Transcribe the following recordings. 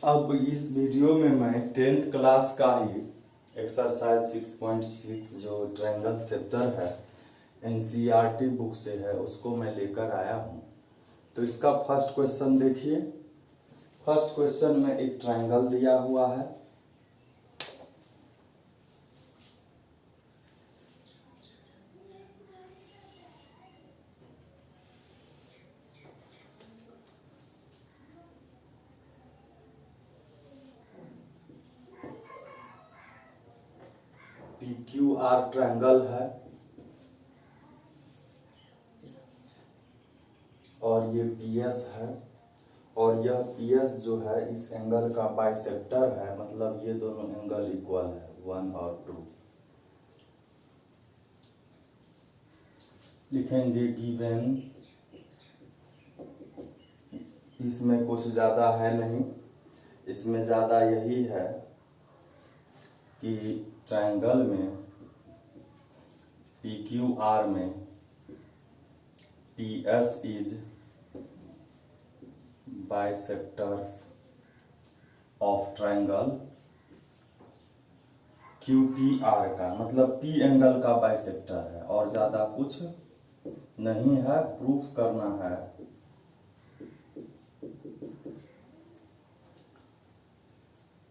अब इस वीडियो में मैं 10th क्लास का ही एक्सरसाइज 6.6 जो ट्रायंगल सेक्टर है एनसीईआरटी बुक से है उसको मैं लेकर आया हूँ। तो इसका फर्स्ट क्वेश्चन देखिए। फर्स्ट क्वेश्चन में एक ट्रायंगल दिया हुआ है। PQR ट्रायंगल है और ये PS है और यह PS जो है इस एंगल का बाइसेक्टर है, मतलब ये दोनों एंगल इक्वल है 1 और 2। लिखेंगे गिवन, इसमें कुछ ज़्यादा है नहीं, इसमें ज़्यादा यही है कि ट्रायंगल में PQR में PS is bisectors of triangle QPR का, मतलब P एंगल का बाइसेक्टर है और ज़्यादा कुछ नहीं है, प्रूफ करना है।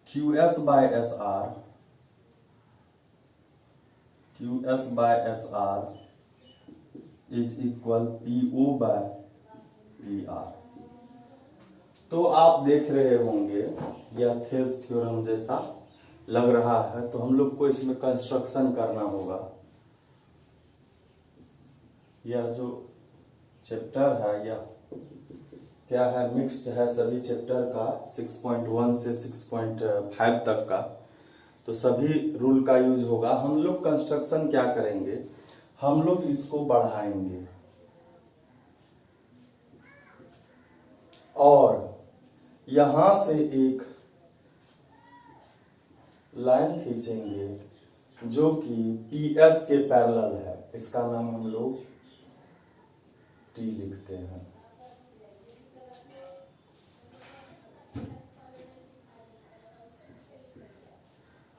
QS by SR is equal PO by PR। तो आप देख रहे होंगे यह थेल्स थ्योरम जैसा लग रहा है, तो हम लोग को इसमें कंस्ट्रक्शन करना होगा। यह जो चैप्टर है यह क्या है, मिक्स्ड है सभी चैप्टर का, 6.1 से 6.5 तक का, तो सभी रूल का यूज होगा। हम लोग कंस्ट्रक्शन क्या करेंगे, हम लोग इसको बढ़ाएंगे और यहां से एक लाइन खींचेंगे जो कि PS के पैरेलल है। इसका नाम हम लोग T लिखते हैं।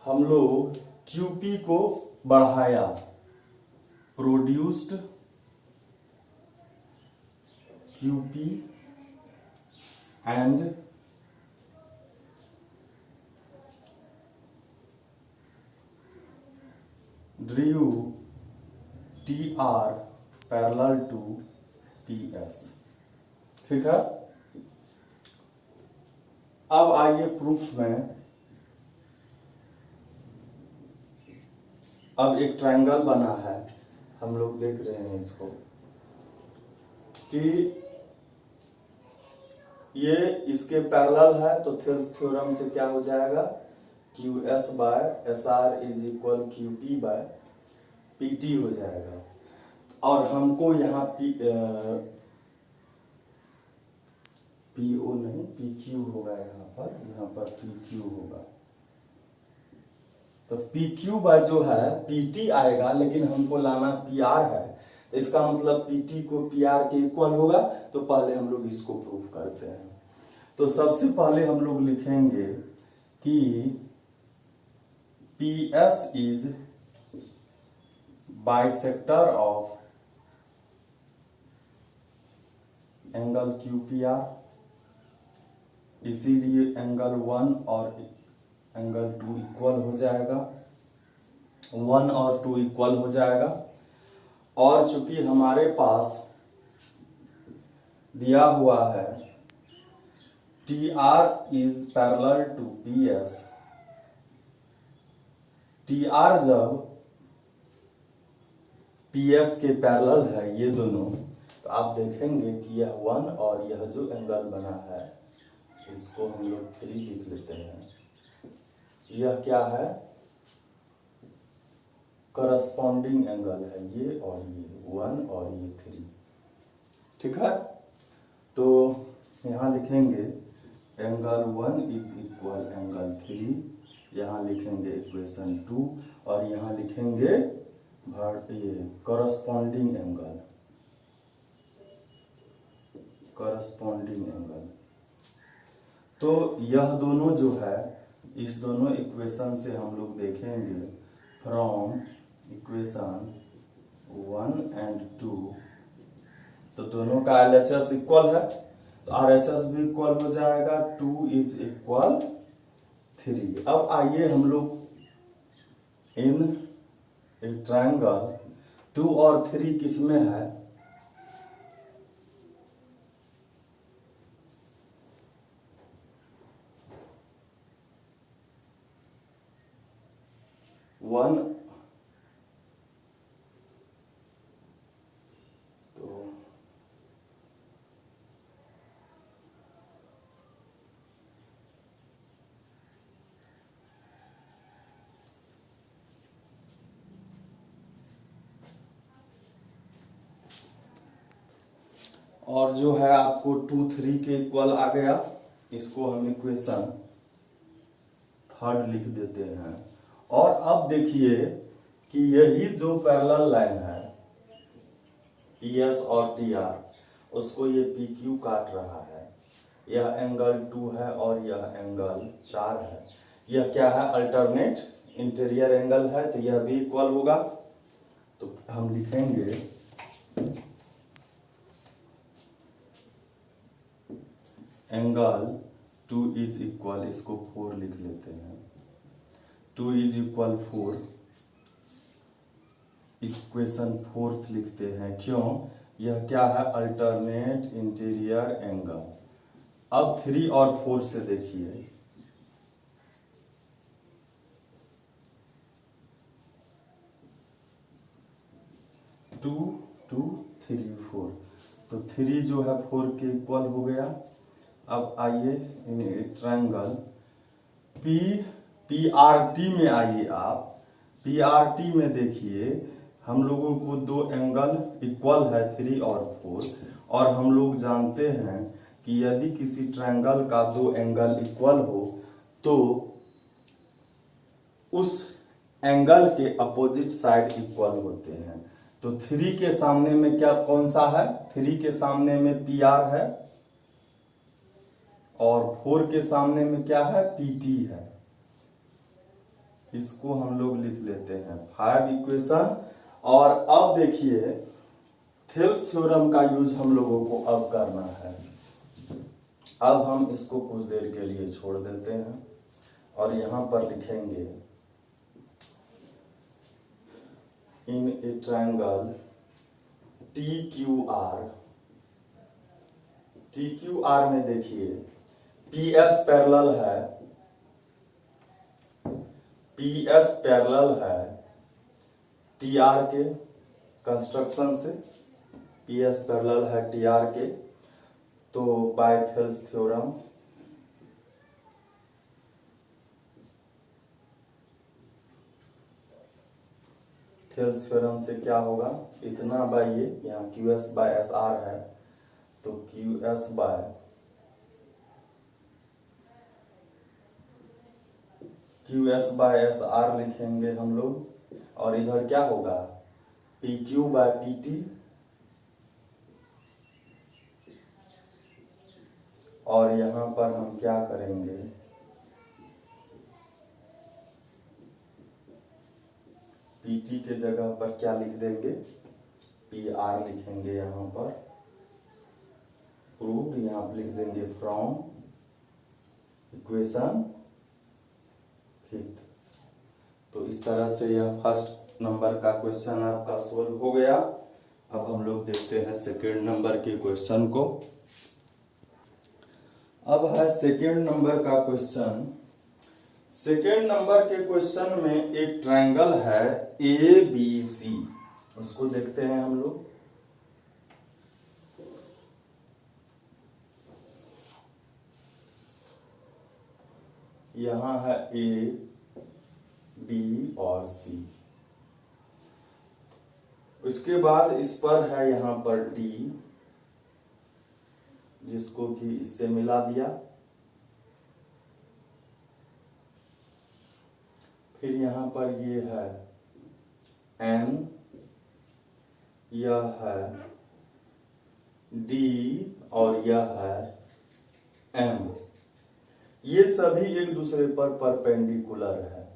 हम लोग QP को बढ़ाया, produced QP and drew TR parallel to PS। ठीक है। अब आइए प्रूफ में। अब एक ट्रायंगल बना है, हम लोग देख रहे हैं इसको कि ये इसके पैरेलल है, तो थेल्स थ्योरम से क्या हो जाएगा, QS by SR is equal QP by PT हो जाएगा। और हमको यहाँ PO नहीं PQ होगा, यहाँ पर PQ होगा। तो PQ बाय जो है PT आएगा, लेकिन हमको लाना PR है, इसका मतलब PT को PR के इक्वल होगा। तो पहले हम लोग इसको प्रूफ करते हैं। तो सबसे पहले हम लोग लिखेंगे कि PS is bisector of angle QPR, इसीलिए एंगल 1 और एंगल 2 इक्वल हो जाएगा, 1 और 2 इक्वल हो जाएगा। और चूंकि हमारे पास दिया हुआ है TR is parallel to PS, TR जब PS के पैरेलल है ये दोनों, तो आप देखेंगे कि यह 1 और यह जो एंगल बना है इसको हम लोग 3 लिख लेते हैं। यह क्या है, करस्पॉन्डिंग एंगल है, ये और ये 1 और ये 3। ठीक है। तो यहाँ लिखेंगे एंगल 1 इज इक्वल एंगल 3, यहाँ लिखेंगे इक्वेशन 2 और यहाँ लिखेंगे ये करस्पॉन्डिंग एंगल, तो यह दोनों जो है, इस दोनों इक्वेशन से हम लोग देखेंगे फ्रॉम इक्वेशन 1 एंड 2, तो दोनों का LHS इक्वल है, तो RHS भी इक्वल हो जाएगा, 2 इज इक्वल 3। अब आइए हम लोग इन एक ट्रायंगल 2 और 3 किस में है, वन, तो और जो है आपको 2, 3 के इक्वल आ गया, इसको हम इक्वेशन 3 लिख देते हैं। और अब देखिए कि यही दो पैरेलल लाइन है, PS और TR, उसको ये PQ काट रहा है, यह एंगल 2 है और यह एंगल 4 है। यह क्या है, अल्टरनेट इंटीरियर एंगल है, तो यह भी इक्वल होगा। तो हम लिखेंगे एंगल 2 इज इक्वल, इसको 4 लिख लेते हैं, 2 इज इक्वल 4, इक्वेशन 4 लिखते हैं। क्यों, यह क्या है, अल्टरनेट इंटीरियर एंगल। अब 3 और 4 से देखिए, 2, 2, 3, 4, तो 3 जो है 4 के इक्वल हो गया। अब आइए इन ट्रायंगल PRT में आइए आप, PRT में देखिए हम लोगों को दो एंगल इक्वल है, 3 और 4, और हम लोग जानते हैं कि यदि किसी ट्रायंगल का दो एंगल इक्वल हो तो उस एंगल के अपोजिट साइड इक्वल होते हैं। तो 3 के सामने में क्या, कौन सा है, 3 के सामने में PR है और 4 के सामने में क्या है, PT है। इसको हम लोग लिख लेते हैं 5 इक्वेशन। और अब देखिए थेल्स थ्योरम का यूज हम लोगों को अब करना है। अब हम इसको कुछ देर के लिए छोड़ देते हैं और यहां पर लिखेंगे in a triangle TQR, TQR में देखिए PS पैरेलल है, PS पैरेलल है TR के कंस्ट्रक्शन से, PS पैरेलल है TR के, तो by Thales theorem Thales theorem से क्या होगा, इतना बाय ये यहाँ QS बाय SR है, तो QS बाय SR लिखेंगे हम लोग, और इधर क्या होगा, PQ बाय PT, और यहां पर हम क्या करेंगे, PT के जगह पर क्या लिख देंगे, PR लिखेंगे यहां पर, प्रूव्ड यहां पर लिख देंगे फ्रॉम इक्वेशन 5। तो इस तरह से यह फर्स्ट नंबर का क्वेश्चन आपका सोल्व हो गया। अब हम लोग देखते हैं सेकेंड नंबर के क्वेश्चन को। अब है सेकेंड नंबर का क्वेश्चन। सेकेंड नंबर के क्वेश्चन में एक ट्रायंगल है ABC, उसको देखते हैं हम लोग। यहां है A, B और C, उसके बाद इस पर है यहां पर D, जिसको कि इससे मिला दिया, फिर यहां पर ये है N, यह है D और यह है M। ये सभी एक दूसरे पर परपेंडिकुलर है,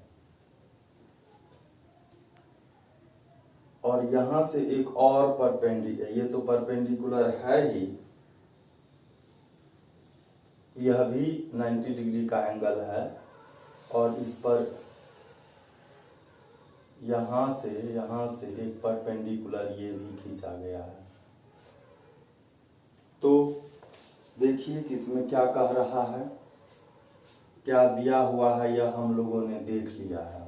और यहां से एक और परपेंडिकुलर, ये तो परपेंडिकुलर है ही, यह भी 90 डिग्री का एंगल है, और इस पर यहां से एक परपेंडिकुलर ये भी खींचा गया है। तो देखिए कि इसमें क्या कह रहा है, क्या दिया हुआ है, यह हम लोगों ने देख लिया है।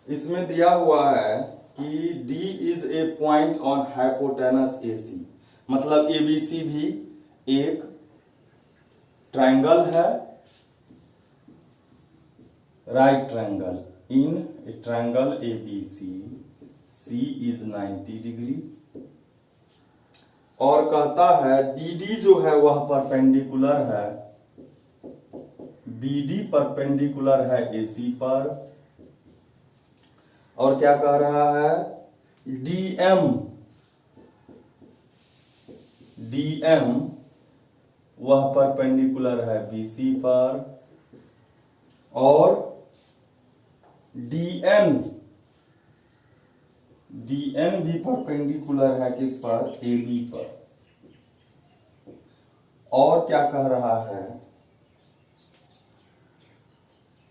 इसमें दिया हुआ है कि D is a point on hypotenuse AC, मतलब ABC भी एक ट्रायंगल है, right triangle in a triangle ABC, C is 90 degree, और कहता है BD जो है वह परपेंडिकुलर है, BD परपेंडिकुलर है AC पर, और क्या कह रहा है DM वह परपेंडिकुलर है BC पर, और DN भी परपेंडिकुलर है किस पर, AB पर। और क्या कह रहा है,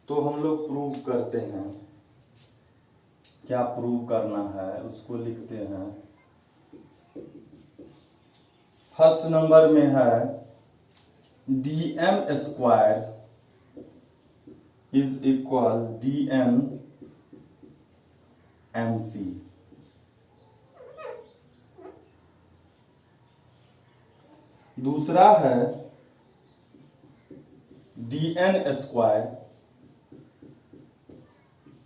तो हम लोग प्रूव करते हैं, क्या प्रूव करना है उसको लिखते हैं। फर्स्ट नंबर में है DM square is equal DM MC। दूसरा है DN square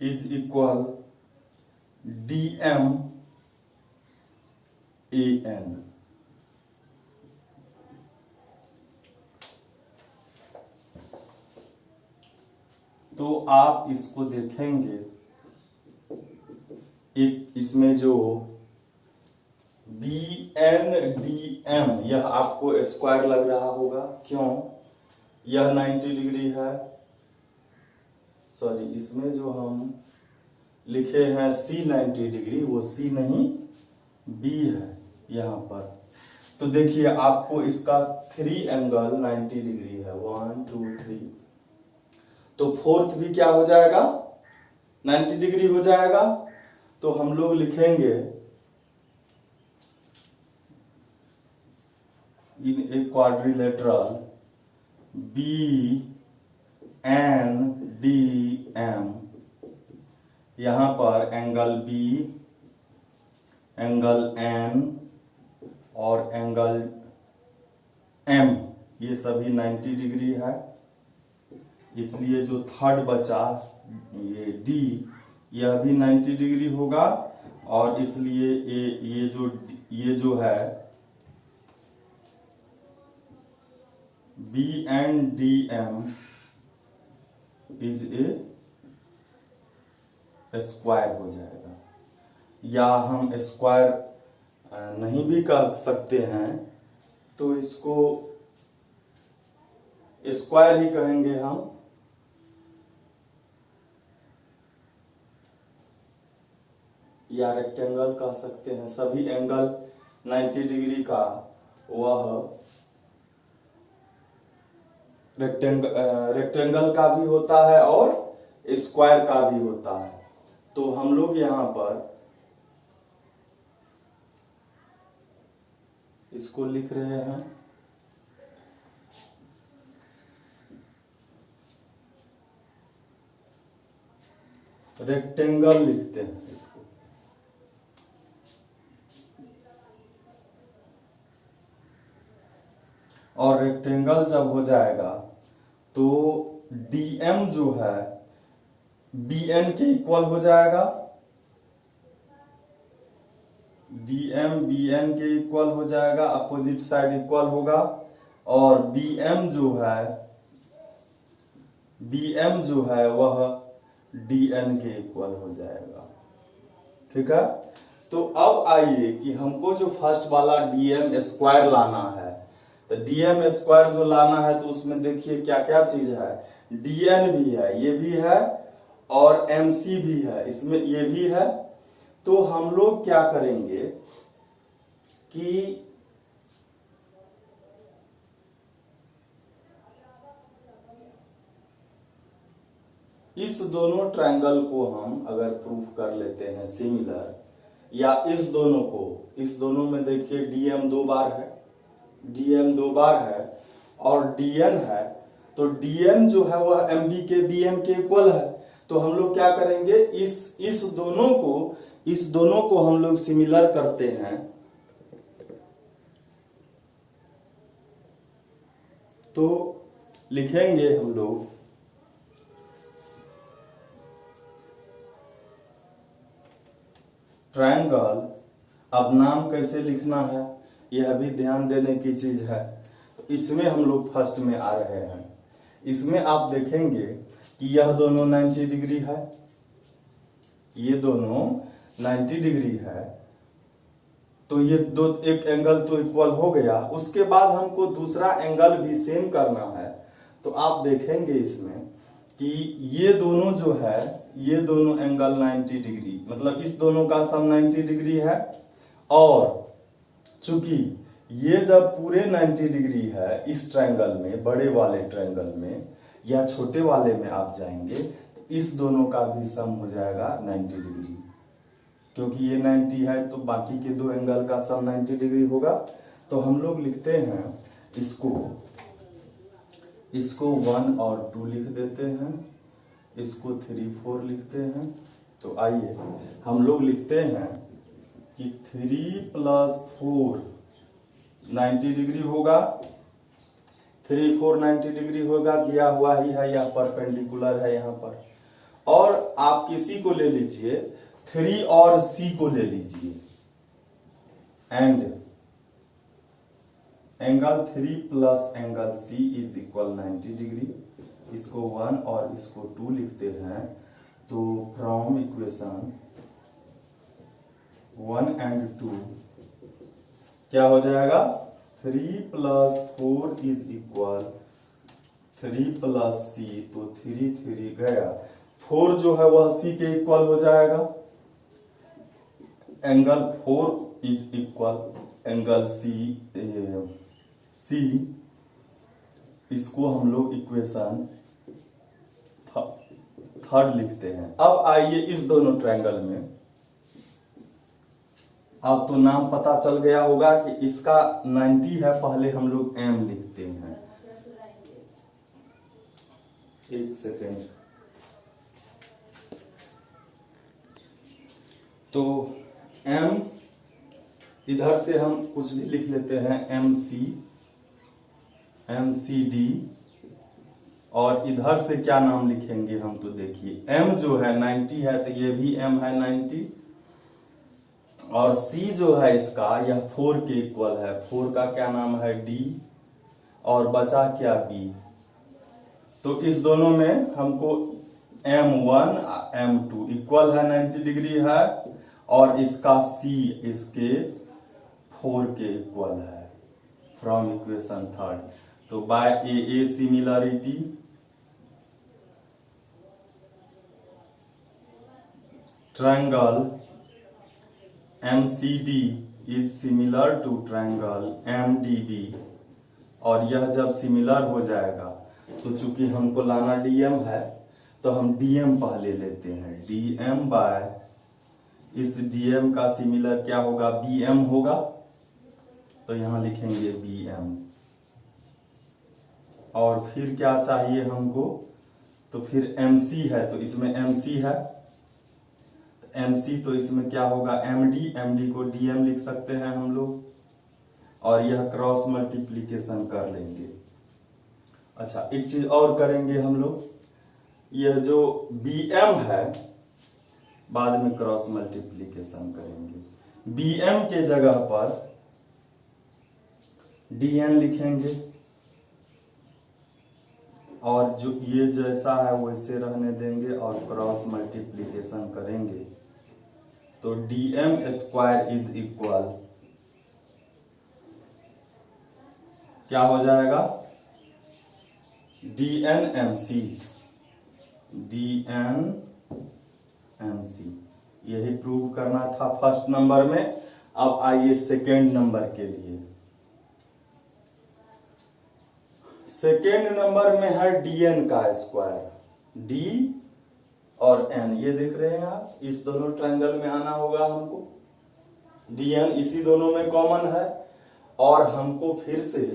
is equal DM AN। तो आप इसको देखेंगे, एक इसमें जो BNDM यह आपको स्क्वायर लग रहा होगा, क्यों, यह 90 डिग्री है, सॉरी इसमें जो हम लिखे हैं C 90 डिग्री, वो C नहीं B है यहां पर। तो देखिए आपको इसका 3 एंगल 90 डिग्री है, 1 2 3, तो फोर्थ भी क्या हो जाएगा 90 डिग्री हो जाएगा। तो हम लोग लिखेंगे इन ए क्वाड्रिलेटरल BNDM, यहां पर एंगल B, एंगल N और एंगल M ये सभी 90 डिग्री है, इसलिए जो थर्ड बचा ये D यह भी 90 डिग्री होगा, और इसलिए ये जो है BNDM इज ए स्क्वायर हो जाएगा, या हम स्क्वायर नहीं भी कर सकते हैं, तो इसको स्क्वायर ही कहेंगे हम। या रेक्टेंगल कह सकते हैं, सभी एंगल 90 डिग्री का वह रेक्टेंगल का भी होता है और स्क्वायर का भी होता है। तो हम लोग यहां पर इसको लिख रहे हैं रेक्टेंगल, लिखते हैं इसको। और रेक्टेंगल जब हो जाएगा तो DM जो है BN के इक्वल हो जाएगा, DM BN के इक्वल हो जाएगा, अपोजिट साइड इक्वल होगा, और BM जो है वह DN के इक्वल हो जाएगा। ठीक है, तो अब आइए कि हमको जो फर्स्ट वाला डीएम स्क्वायर लाना है, तो डीएम स्क्वायर जो लाना है तो उसमें देखिए क्या क्या चीज है, डीएन भी है, ये भी है, और एमसी भी है, इसमें ये भी है। तो हम लोग क्या करेंगे कि इस दोनों ट्रायंगल को हम अगर प्रूफ कर लेते हैं सिमिलर, या इस दोनों में देखिए डीएम 2 बार है, डीएम 2 बार है और डीएन है, तो डीएन जो है वह एमबी के बीएम के इक्वल है। तो हम लोग क्या करेंगे, इस दोनों को हम लोग सिमिलर करते हैं, तो लिखेंगे हम लोग ट्रायंगल। अब नाम कैसे लिखना है यह भी ध्यान देने की चीज है। तो इसमें हम लोग फर्स्ट में आ रहे हैं, इसमें आप देखेंगे कि यह दोनों 90 डिग्री है, ये दोनों 90 डिग्री है, तो ये एक एंगल तो इक्वल हो गया। उसके बाद हमको दूसरा एंगल भी सेम करना है। तो आप देखेंगे इसमें कि ये दोनों जो है, ये दोनों एंगल 90 डिग्री, मतलब इस दोनों का सम 90 डिग्री है, और चूंकि ये जब पूरे 90 डिग्री है इस ट्रायंगल में, बड़े वाले ट्रायंगल में या छोटे वाले में आप जाएंगे तो इस दोनों का भी सम हो जाएगा 90 डिग्री, क्योंकि ये 90 है तो बाकी के दो एंगल का सम 90 डिग्री होगा। तो हम लोग लिखते हैं इसको 1 और 2 लिख देते हैं, इसको 3 4 लिखते हैं। तो आइए हम लोग लिखते हैं कि 3 + 4 90 डिग्री होगा, 3 4 90 डिग्री होगा, दिया हुआ ही है, यह परपेंडिकुलर है यहाँ पर। और आप किसी को ले लीजिए, 3 और C को ले लीजिए, and angle 3 + angle C is equal 90 degree. इसको 1 और इसको 2 लिखते हैं। तो फ्रॉम इक्वेशन 1 and 2 क्या हो जाएगा, 3 + 4 इज इक्वल 3 + C, तो 3 3 गया, 4 जो है वह C के इक्वल हो जाएगा। Angle 4 is equal angle C, इसको हम लोग इक्वेशन 3 लिखते हैं। अब आइए इस दोनों ट्रायंगल में, अब तो नाम पता चल गया होगा कि इसका 90 है, पहले हम लोग M लिखते हैं, एक सेकेंड। तो M इधर से हम कुछ भी लिख लेते हैं, MCD, और इधर से क्या नाम लिखेंगे हम, तो देखिए M जो है 90 है तो ये भी M है 90, और C जो है इसका, यह 4 के इक्वल है, 4 का क्या नाम है D, और बचा क्या B। तो इस दोनों में हमको M1 M2 इक्वल है 90 डिग्री है, और इसका C इसके 4 के इक्वल है, फ्रॉम इक्वेशन 3। तो by a similarity triangle MCD is similar to triangle MDB, और यह जब सिमिलर हो जाएगा तो चूंकि हमको लाना DM है तो हम DM पहले लेते हैं, DM बाय इस DM का सिमिलर क्या होगा, BM होगा, तो यहां लिखेंगे BM। और फिर क्या चाहिए हमको, तो फिर MC है तो इसमें MC है, तो MC तो इसमें क्या होगा MD को DM लिख सकते हैं हम लोग, और यह क्रॉस मल्टीप्लीकेशन कर लेंगे। अच्छा, एक चीज और करेंगे हम लोग, यह जो BM है बाद में क्रॉस मल्टीप्लीकेशन करेंगे, BM के जगह पर DN लिखेंगे, और जो ये जैसा है वैसे रहने देंगे और क्रॉस मल्टीप्लीकेशन करेंगे। तो DM² इज इक्वल क्या हो जाएगा, DNMC। यही प्रूव करना था फर्स्ट नंबर में। अब आइए सेकेंड नंबर के लिए। सेकेंड नंबर में है DN का स्क्वायर। D और N ये देख रहे हैं आप, इस दोनों ट्रायंगल में आना होगा हमको। DN इसी दोनों में कॉमन है, और हमको फिर से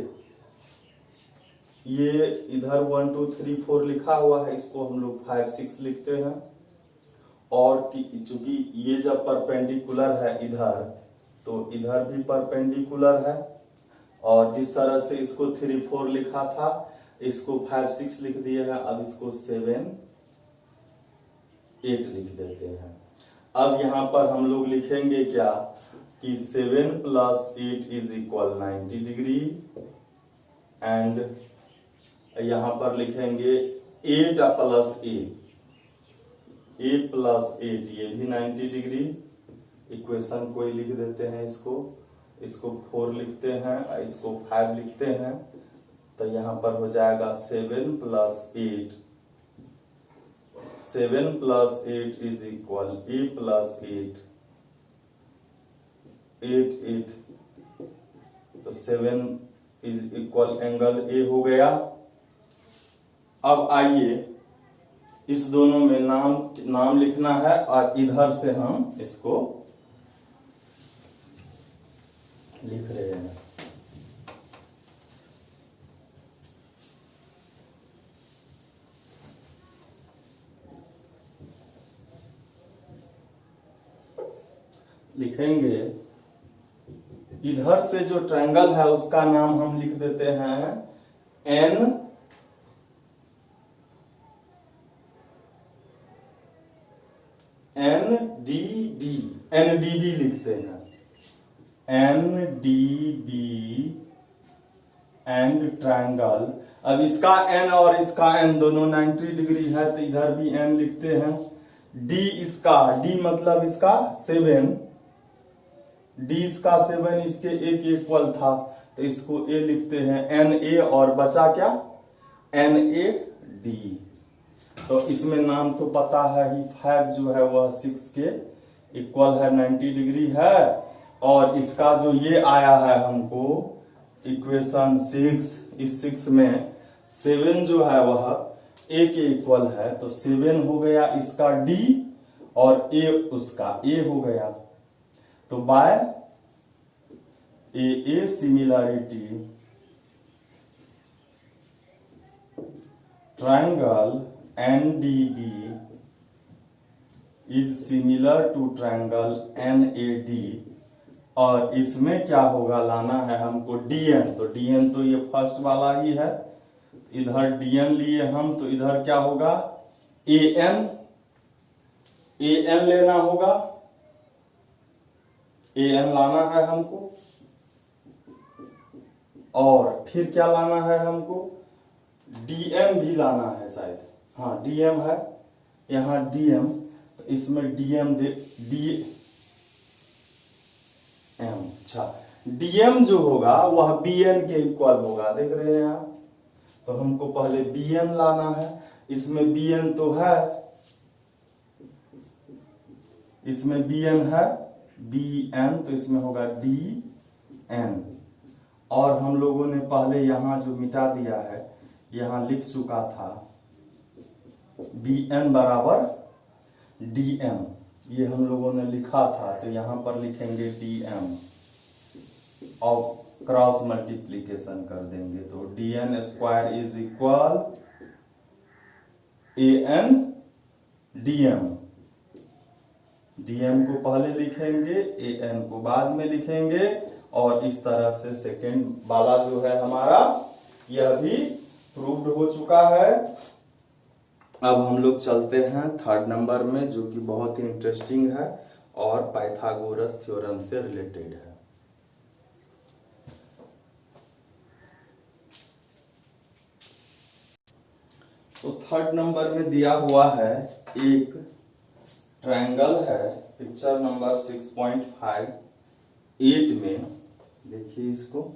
ये इधर 1 2 3 4 लिखा हुआ है, इसको हम लोग 5 6 लिखते हैं। और चूंकि ये जब परपेंडिकुलर है इधर, तो इधर भी परपेंडिकुलर है। और जिस तरह से इसको 3 4 लिखा था, इसको 5 6 लिख दिए हैं। अब इसको 7 8 लिख देते हैं। अब यहां पर हम लोग लिखेंगे क्या कि 7 + 8 इज इक्वल 90 डिग्री। एंड यहां पर लिखेंगे 8 + A + 8 ये भी 90 डिग्री। इक्वेशन को ही लिख देते हैं, इसको 4 लिखते हैं, इसको 5 लिखते हैं। तो यहां पर हो जाएगा 7 + 8 इज इक्वल A + 8 8 8, तो 7 इज इक्वल एंगल A हो गया। अब आइए इस दोनों में नाम लिखना है, और इधर से हम इसको लिख रहे हैं। लिखेंगे इधर से जो ट्रायंगल है उसका नाम हम लिख देते हैं NDB लिखते हैं। NDB and triangle. अब इसका N और इसका N दोनों 90 डिग्री है, तो इधर भी N लिखते हैं। D मतलब इसका 7, D इसका 7 इसके एक इक्वल था, तो इसको A लिखते हैं NA, और बचा क्या NAD। तो इसमें नाम तो पता है ही, 5 जो है वह 6 के इक्वल है, 90 डिग्री है। और इसका जो ये आया है हमको इक्वेशन 6, इस 6 में 7 जो है वह A के इक्वल है, तो 7 हो गया इसका D, और A उसका A हो गया। तो by A similarity triangle NDB is similar to triangle NAD। और इसमें क्या होगा, लाना है हमको DN। तो DN तो ये फर्स्ट वाला ही है, इधर DN लिए हम, तो इधर क्या होगा AN लेना होगा, AN लाना है हमको। और फिर क्या लाना है हमको, DM भी लाना है शायद, हाँ DM है यहाँ DM, तो इसमें DM अच्छा DM जो होगा वह BN के इक्वल होगा, देख रहे हैं आप। तो हमको पहले BN लाना है, इसमें BN तो है, इसमें BN है BN, तो इसमें होगा DN। और हम लोगों ने पहले यहां जो मिटा दिया है, यहां लिख चुका था BN बराबर DM, ये हम लोगों ने लिखा था, तो यहां पर लिखेंगे DM और क्रॉस मल्टीप्लीकेशन कर देंगे, तो DN² is equal AN DM। DM को पहले लिखेंगे, AN को बाद में लिखेंगे, और इस तरह से सेकेंड वाला जो है हमारा यह भी प्रूव्ड हो चुका है। अब हम लोग चलते हैं थर्ड नंबर में, जो कि बहुत ही इंटरेस्टिंग है और पाइथागोरस थ्योरम से रिलेटेड है। तो थर्ड नंबर में दिया हुआ है एक ट्रायंगल है पिक्चर नंबर 6.58 में देखिए इसको,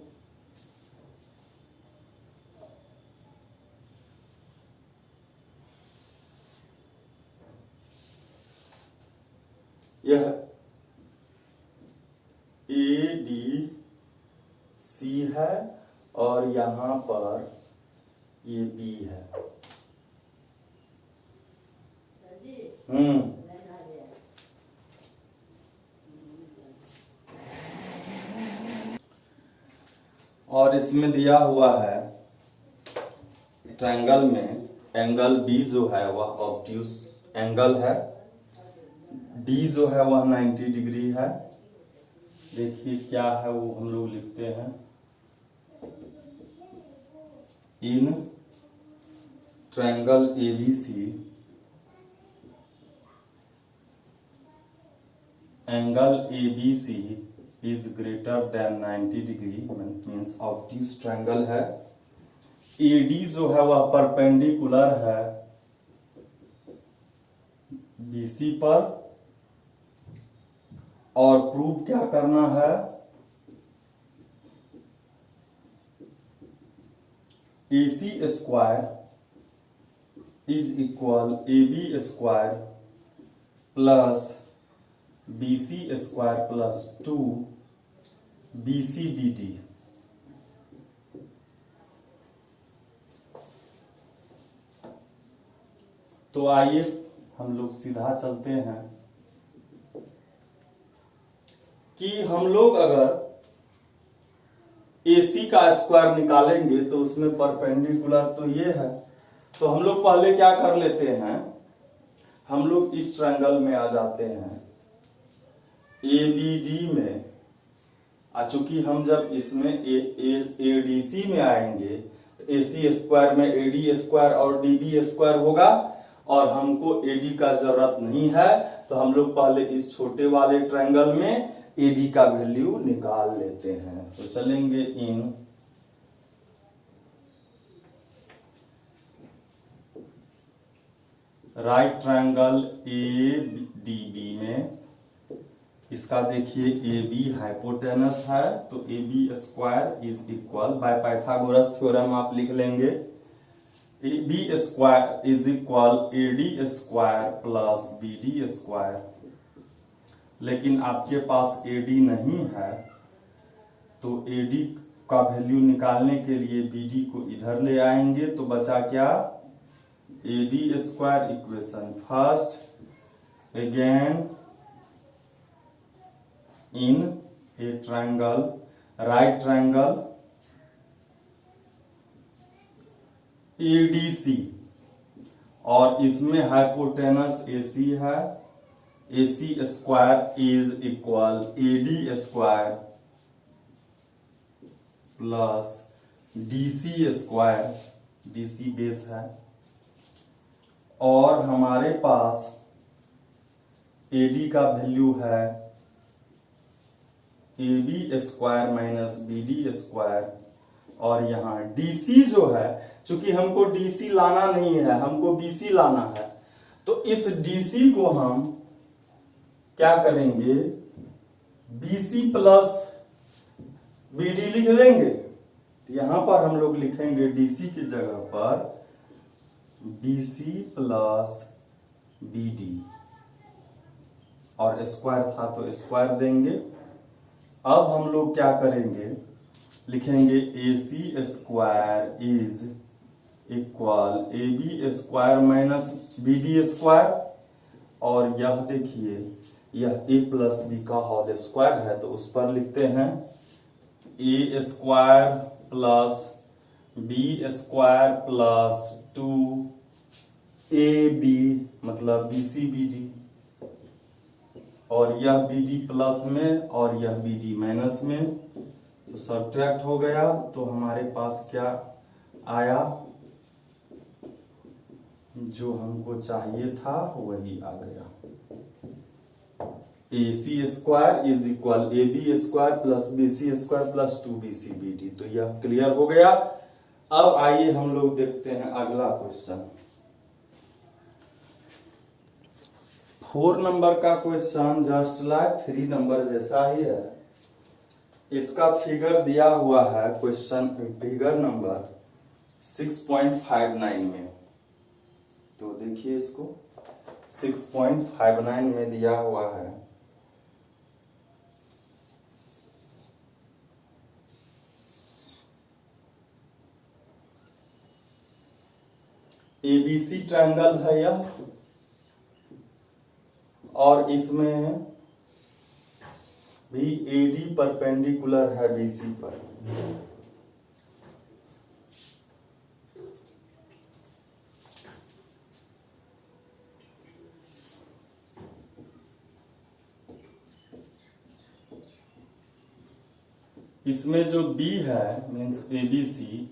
यह ADC है और यहां पर ये B है। और इसमें दिया हुआ है ट्रायंगल में एंगल B जो है वह ऑब्ट्यूस एंगल है, D जो है वह 90 डिग्री है। देखिए क्या है वो हम लोग लिखते हैं, in triangle ABC angle ABC is greater than 90 degree means obtuse triangle है। AD जो है वह परपेंडिकुलर है BC पर, और प्रूव क्या करना है, AC square is equal AB square plus BC square plus 2 BCBD। तो आइए हम लोग सीधा चलते हैं कि हम लोग अगर AC का स्क्वायर निकालेंगे तो उसमें परपेंडिकुलर तो ये है, तो हम लोग पहले क्या कर लेते हैं, हम लोग इस ट्रायंगल में आ जाते हैं ABD में। चूंकि हम जब इसमें ADC में आएंगे तो AC स्क्वायर में AD स्क्वायर और DB स्क्वायर होगा, और हमको AD का जरूरत नहीं है, तो हम लोग पहले इस छोटे वाले ट्रायंगल में AD का वैल्यू निकाल लेते हैं। तो चलेंगे इन राइट ट्रायंगल ADB में, इसका देखिए AB हाइपोटेनस है, तो AB square is equal, by Pythagoras theorem आप लिख लेंगे, AB square is equal AD square plus BD square. लेकिन आपके पास AD नहीं है, तो AD का वैल्यू निकालने के लिए BD को इधर ले आएंगे, तो बचा क्या, AD square equation first again in a triangle right triangle ADC, और इसमें हाइपोटेनस AC है, AC square is equal AD square plus DC square, DC base है, और हमारे पास AD का वैल्यू है AB square minus BD square, और यहाँ DC जो है, चूंकि हमको DC लाना नहीं है, हमको BC लाना है, तो इस DC को हम क्या करेंगे, BC प्लस BD लिख देंगे। यहां पर हम लोग लिखेंगे DC की जगह पर BC प्लस BD, और स्क्वायर था तो स्क्वायर देंगे। अब हम लोग क्या करेंगे, लिखेंगे AC square is equal AB square minus BD square, और यह देखिए यह A प्लस B का होल स्क्वायर है, तो उस पर लिखते हैं A square plus B square plus 2AB मतलब BCBD, और यह BD प्लस में और यह BD माइनस में, तो सब्ट्रैक्ट हो गया, तो हमारे पास क्या आया, जो हमको चाहिए था वही आ गया। AC square is equal AB square plus BC square plus 2BCBD। तो यह क्लियर हो गया। अब आइए हम लोग देखते हैं अगला क्वेश्चन। 4 नंबर का क्वेश्चन जस्ट लाइक 3 नंबर जैसा ही है। इसका फिगर दिया हुआ है क्वेश्चन फिगर नंबर 6.59 में। तो देखिए इसको 6.59 में दिया हुआ है। एबीसी ट्रायंगल है यह, और इसमें भी एडी परपेंडिकुलर है बीसी पर। इसमें जो बी है मीन्स एबीसी,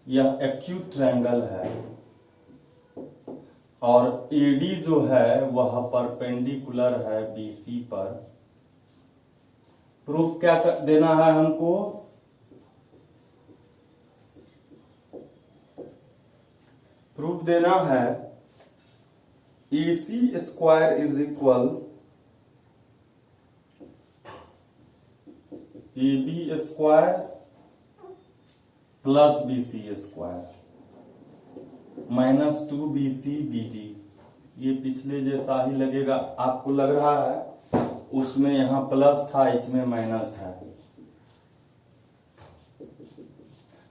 यह एक्यूट ट्रायंगल है, और एडी जो है वह परपेंडिकुलर है बीसी पर। प्रूफ क्या देना है हमको? प्रूफ देना है AC square is equal AB square plus BC square minus 2BC BD। ये पिछले जैसा ही लगेगा, आपको लग रहा है उसमें यहाँ प्लस था, इसमें माइनस है।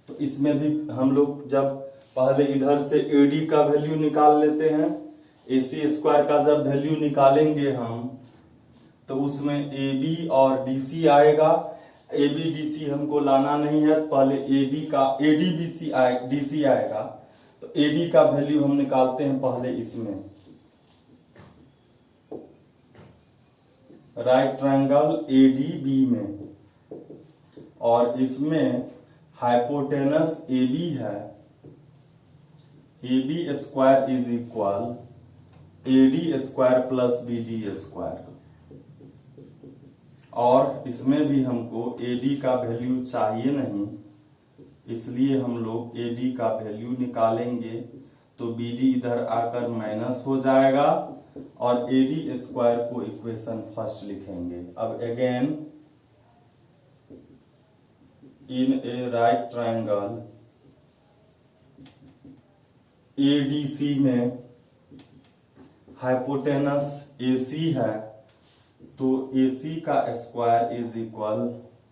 तो इसमें भी हम लोग जब पहले इधर से AD का वैल्यू निकाल लेते हैं, AC स्क्वायर का जब वैल्यू निकालेंगे हम तो उसमें AB और DC आएगा। AB DC हमको लाना नहीं है, पहले DC आएगा। तो AD का वैल्यू हम निकालते हैं पहले इसमें। राइट ट्रायंगल ADB में, और इसमें हाइपोटेनस AB है। AB square is equal AD square plus BD square, और इसमें भी हमको AD का वैल्यू चाहिए नहीं, इसलिए हम लोग AD का वैल्यू निकालेंगे। तो BD इधर आकर माइनस हो जाएगा, और AD स्क्वायर को इक्वेशन फर्स्ट लिखेंगे। अब again in A right triangle ADC में हाइपोटेनस AC है, तो AC का square is equal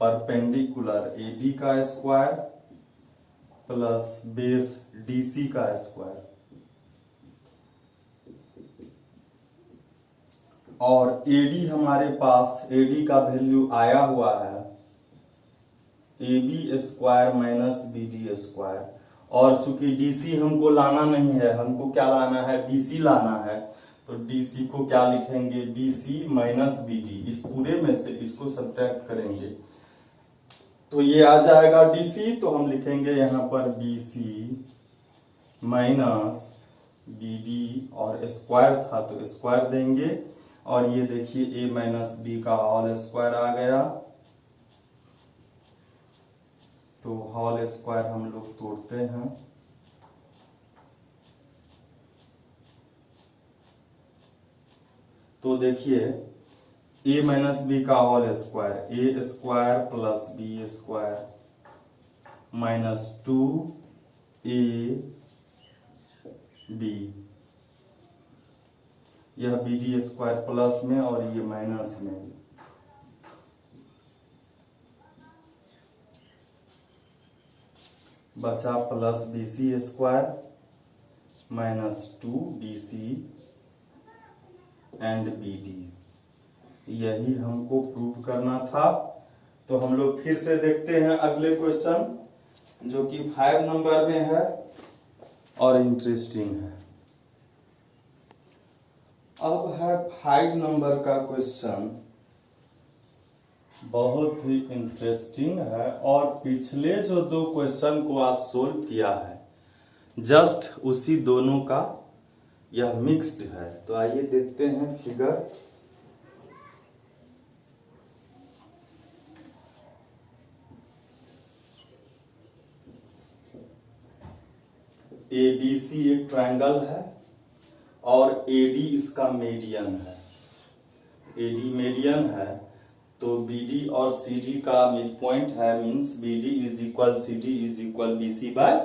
perpendicular AD का स्क्वायर प्लस बेस DC का स्क्वायर, और AD हमारे पास AD का वैल्यू आया हुआ है AB square minus BD square, और चूंकि DC हमको लाना नहीं है, हमको क्या लाना है? BC लाना है। तो DC को क्या लिखेंगे? BC minus BD। इस पूरे में से इसको सब्ट्रैक्ट करेंगे तो ये आ जाएगा DC। तो हम लिखेंगे यहाँ पर BC माइनस BD, और स्क्वायर था तो स्क्वायर देंगे, और ये देखिए A माइनस B का होल स्क्वायर आ गया। तो होल स्क्वायर हम लोग तोड़ते हैं, तो देखिए A माइनस B का whole square, A square plus B square minus 2AB, यह BD स्क्वायर प्लस में और ये माइनस में। बचा plus BC square minus 2BC and BD। यही हमको प्रूव करना था। तो हम लोग फिर से देखते हैं अगले क्वेश्चन, जो कि 5 नंबर में है और इंटरेस्टिंग है। अब है 5 नंबर का क्वेश्चन, बहुत ही इंटरेस्टिंग है, और पिछले जो 2 क्वेश्चन को आप सोल्व किया है जस्ट उसी दोनों का यह मिक्स्ड है। तो आइए देखते हैं फिगर। ABC एक ट्रायंगल है और AD इसका मीडियन है। AD मेडियन है, तो BD और CD का मिड पॉइंट है, means BD is equal CD is equal BC by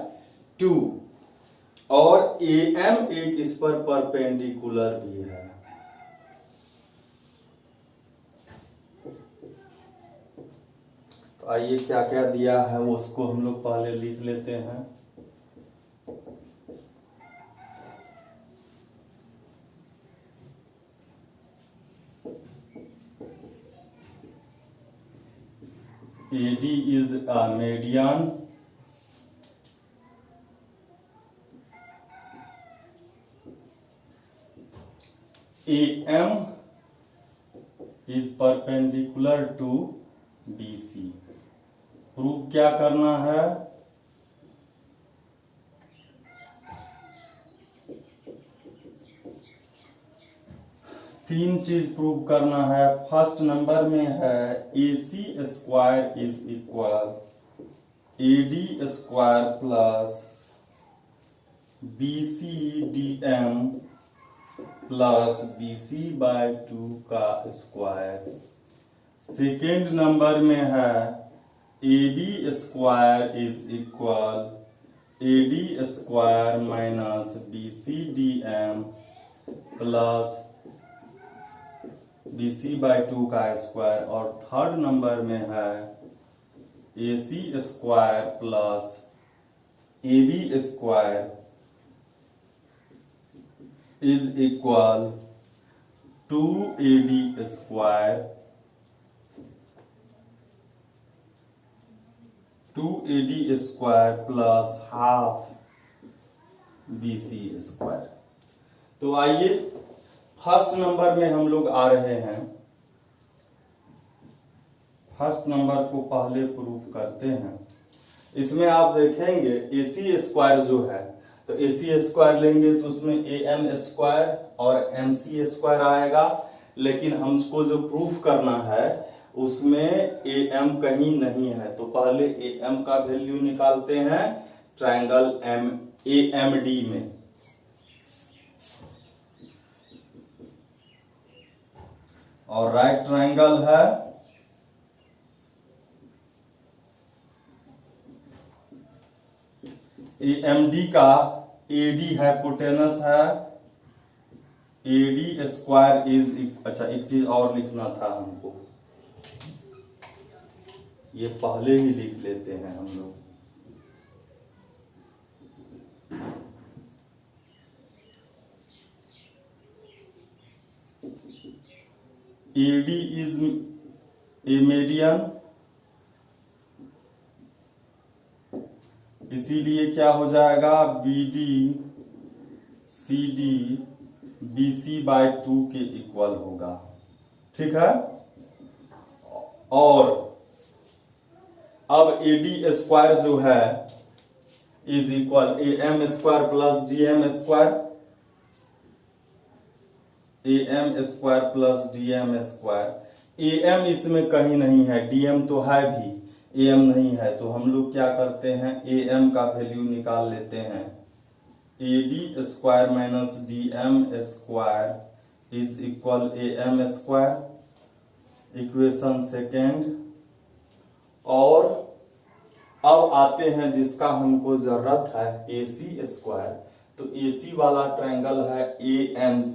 2, और AM एक इस पर परपेंडिकुलर भी है। तो आइए क्या क्या दिया है वो उसको हम लोग पहले लिख लेते हैं। AD is a median, AM is perpendicular to BC। Proof क्या करना है? तीन चीज प्रूव करना है। फर्स्ट नंबर में है AC square is equal AD square plus BC DM plus BC by 2 का स्क्वायर। सेकेंड नंबर में है AB square is equal AD square minus BC DM plus BC by 2 का स्क्वायर। और third number में है AC square plus AB square is equal 2AD square 2AD square plus half BC square. तो आइए first number में हम लोग आ रहे हैं। फर्स्ट नंबर को पहले प्रूफ करते हैं। इसमें आप देखेंगे AC स्क्वायर जो है, तो AC स्क्वायर लेंगे तो उसमें AM स्क्वायर और MC स्क्वायर आएगा, लेकिन हमको जो प्रूफ करना है उसमें AM कहीं नहीं है। तो पहले AM का वैल्यू निकालते हैं ट्रायंगल AMD में। और राइट ट्रायंगल है AMD का AD हाइपोटेनस है, AD स्क्वायर इज, अच्छा एक चीज और लिखना था हमको, ये पहले ही लिख लेते हैं हम लोग। AD is a median, इसीलिए क्या हो जाएगा BD CD BC बाय 2 के इक्वल होगा। ठीक है। और अब AD स्क्वायर जो है is equal AM square plus DM square, AM square plus DM square. AM इसमें कहीं नहीं है, DM तो है भी, AM नहीं है। तो हम लोग क्या करते हैं, AM का वैल्यू निकाल लेते हैं। AD square minus DM square is equal AM square, equation second. और अब आते हैं जिसका हमको जरूरत है AC स्क्वायर, तो AC वाला ट्रायंगल है AMC।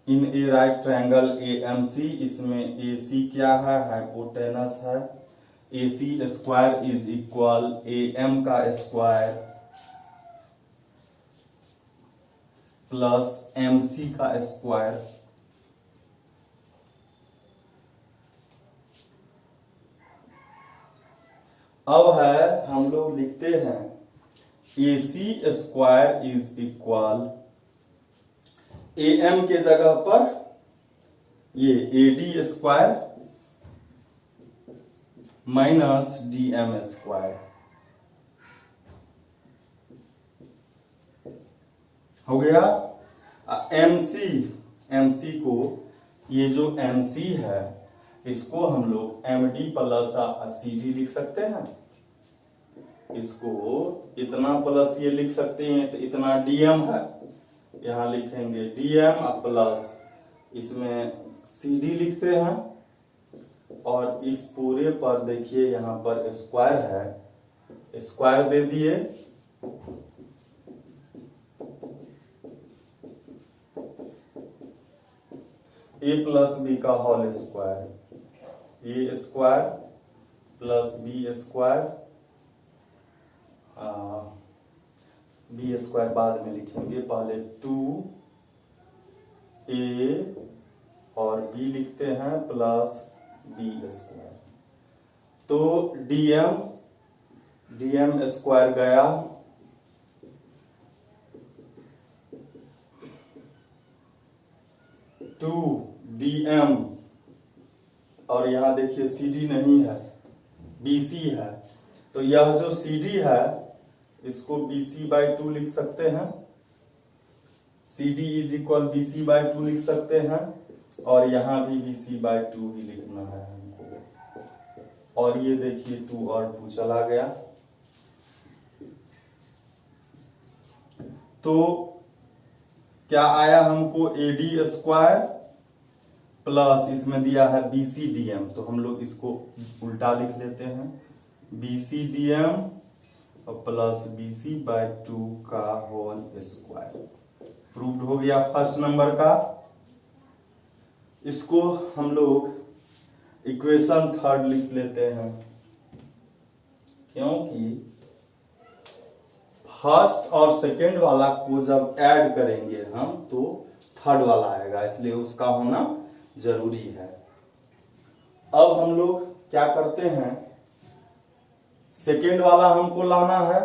इन ए राइट ट्रायंगल AMC, इसमें AC क्या है, हाइपोटेनस है। AC square is equal AM का स्क्वायर प्लस MC का स्क्वायर। अब है हम लोग लिखते हैं AC square is equal AM के जगह पर ये AD square minus DM square हो गया। MC को, ये जो MC है इसको हम लोग MD प्लस CD लिख सकते हैं। इसको इतना प्लस ये लिख सकते हैं, तो इतना DM है, यहाँ लिखेंगे DM प्लस इसमें CD लिखते हैं, और इस पूरे पर देखिए यहाँ पर स्क्वायर है, स्क्वायर दे दिए, A प्लस बी का whole square, A square plus B square, B square बाद में लिखेंगे, पहले 2A और B लिखते हैं प्लस B स्क्वायर। तो DM स्क्वायर गया, टू DM, और यहाँ देखिए CD नहीं है, BC है, तो यह जो CD है इसको BC/2 लिख सकते हैं, CD इज इक्वल BC/2 लिख सकते हैं, और यहाँ भी BC/2 ही लिखना है हमको। और ये देखिए 2 और 2 चला गया, तो क्या आया हमको AD स्क्वायर प्लस इसमें दिया है BCDM, तो हम लोग इसको उल्टा लिख लेते हैं, BCDM प्लस BC/2 का होल स्क्वायर। प्रूव्ड हो गया फर्स्ट नंबर का। इसको हम लोग इक्वेशन थर्ड लिख लेते हैं, क्योंकि फर्स्ट और सेकेंड वाला को जब ऐड करेंगे हम तो थर्ड वाला आएगा, इसलिए उसका होना जरूरी है। अब हम लोग क्या करते हैं, सेकेंड वाला हमको लाना है,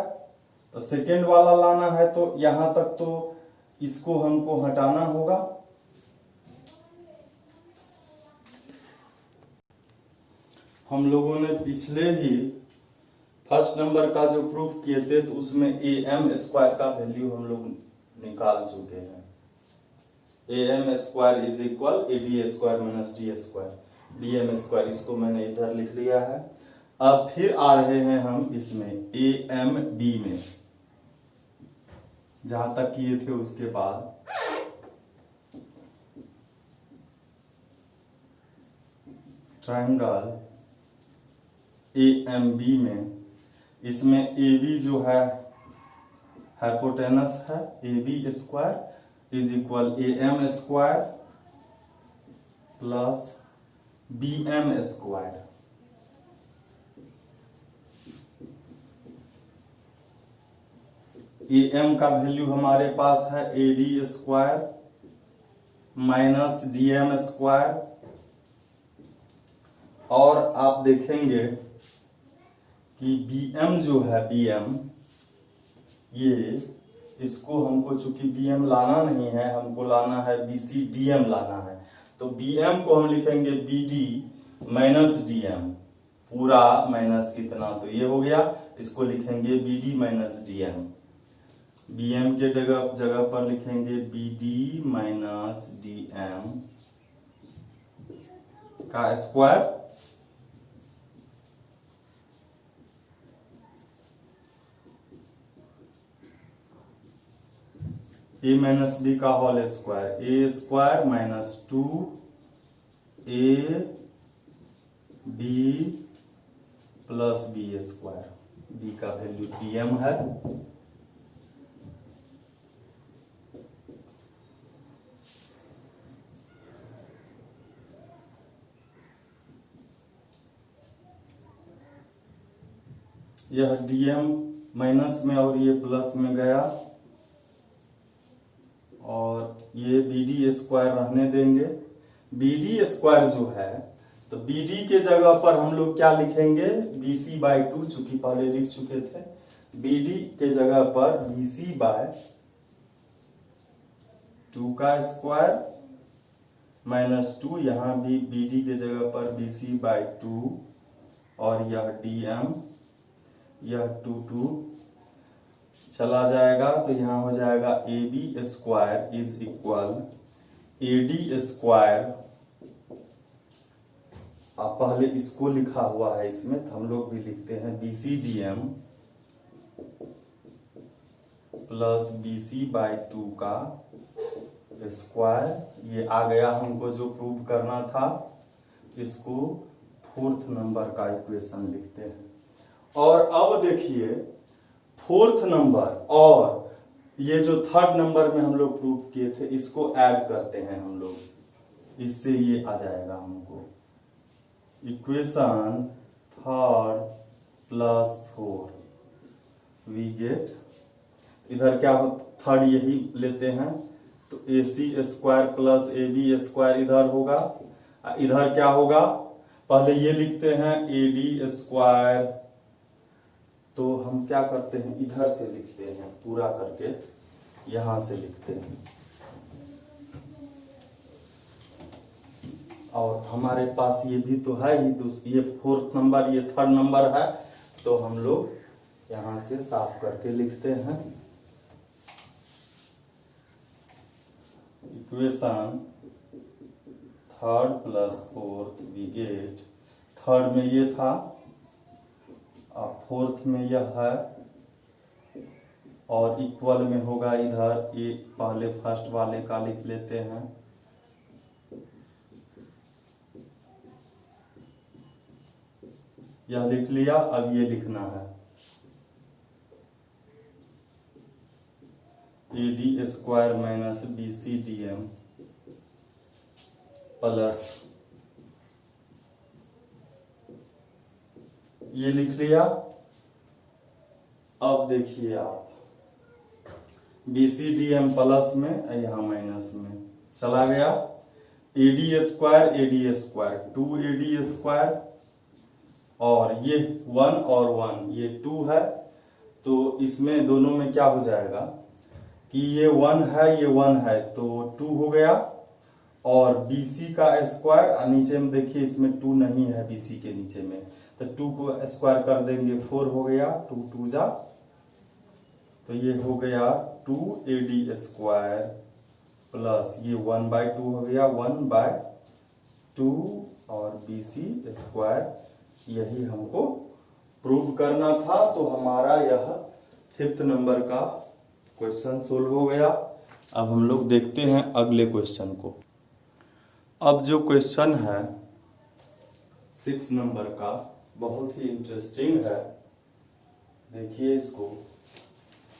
तो सेकेंड वाला लाना है तो यहां तक तो इसको हमको हटाना होगा। हम लोगों ने पिछले ही फर्स्ट नंबर का जो प्रूफ किए थे तो उसमें AM स्क्वायर का वैल्यू हम लोग निकाल चुके हैं। AM square is equal AD square minus D square, DM square, इसको मैंने इधर लिख लिया है। अब फिर आ रहे हैं हम इसमें AMB में, जहां तक किए थे उसके बाद ट्रायंगल AMB में, इसमें AB जो है हाइपोटेनस है, AB square is equal AM square plus BM square. AM का वैल्यू हमारे पास है AD square minus DM square, और आप देखेंगे कि BM जो है BM, ये इसको हमको चूंकि BM लाना नहीं है, हमको लाना है BCDM लाना है, तो BM को हम लिखेंगे BD माइनस DM, पूरा माइनस इतना, तो ये हो गया, इसको लिखेंगे BD माइनस DM। BM के जगह पर लिखेंगे BD माइनस DM का स्क्वायर, A माइनस B का whole square, A square minus 2AB plus B square, B का वैल्यू DM है। यह DM माइनस में और ये प्लस में गया, और ये BD स्क्वायर रहने देंगे। BD स्क्वायर जो है, तो BD के जगह पर हम लोग क्या लिखेंगे, BC/2, चूंकि पहले लिख चुके थे, BD के जगह पर BC/2 का स्क्वायर माइनस 2, यहां भी BD के जगह पर BC/2, और यह DM, यह 2 चला जाएगा, तो यहां हो जाएगा AB square is equal AD square अब पहले इसको लिखा हुआ है इसमें, तो हम लोग भी लिखते हैं BCDM प्लस BC/2 का स्क्वायर। ये आ गया हमको जो प्रूव करना था। इसको 4th नंबर का इक्वेशन लिखते हैं। और अब देखिए 4th नंबर और ये जो 3rd नंबर में हम लोग प्रूव किए थे, इसको ऐड करते हैं हम लोग। इससे ये आ जाएगा हमको इक्वेशन 3rd + 4 वी गेट। इधर क्या हो, 3rd यही लेते हैं, तो AC² + AB² इधर होगा। इधर क्या होगा, पहले ये लिखते हैं AD²। तो हम क्या करते हैं, इधर से लिखते हैं पूरा करके, यहां से लिखते हैं। और हमारे पास ये भी तो है ही, तो ये 4th नंबर, ये 3rd नंबर है, तो हम लोग यहां से साफ करके लिखते हैं equation 3rd + 4th we get. 3rd में ये था और 4th में यह है, और इक्वल में होगा इधर। ये पहले फर्स्ट वाले का लिख लेते हैं, यह लिख लिया। अब ये लिखना है AD² - BCDM प्लस, ये लिख लिया। अब देखिए आप BCDM प्लस में, यहाँ माइनस में चला गया। AD², 2AD², और ये 1 और 1, ये 2 है। तो इसमें दोनों में क्या हो जाएगा कि ये 1 है, ये 1 है, तो 2 हो गया। और BC का स्क्वायर, नीचे में देखिए इसमें 2 नहीं है BC के नीचे में, तो 2 को स्क्वायर कर देंगे, 4 हो गया। 2 2 जा, तो ये हो गया 2AD² प्लस ये 1/2 हो गया, 1/2 और BC²। यही हमको प्रूव करना था। तो हमारा यह 5th नंबर का क्वेश्चन सोल्व हो गया। अब हम लोग देखते हैं अगले क्वेश्चन को। अब जो क्वेश्चन है 6 नंबर का, बहुत ही इंटरेस्टिंग है, देखिए इसको।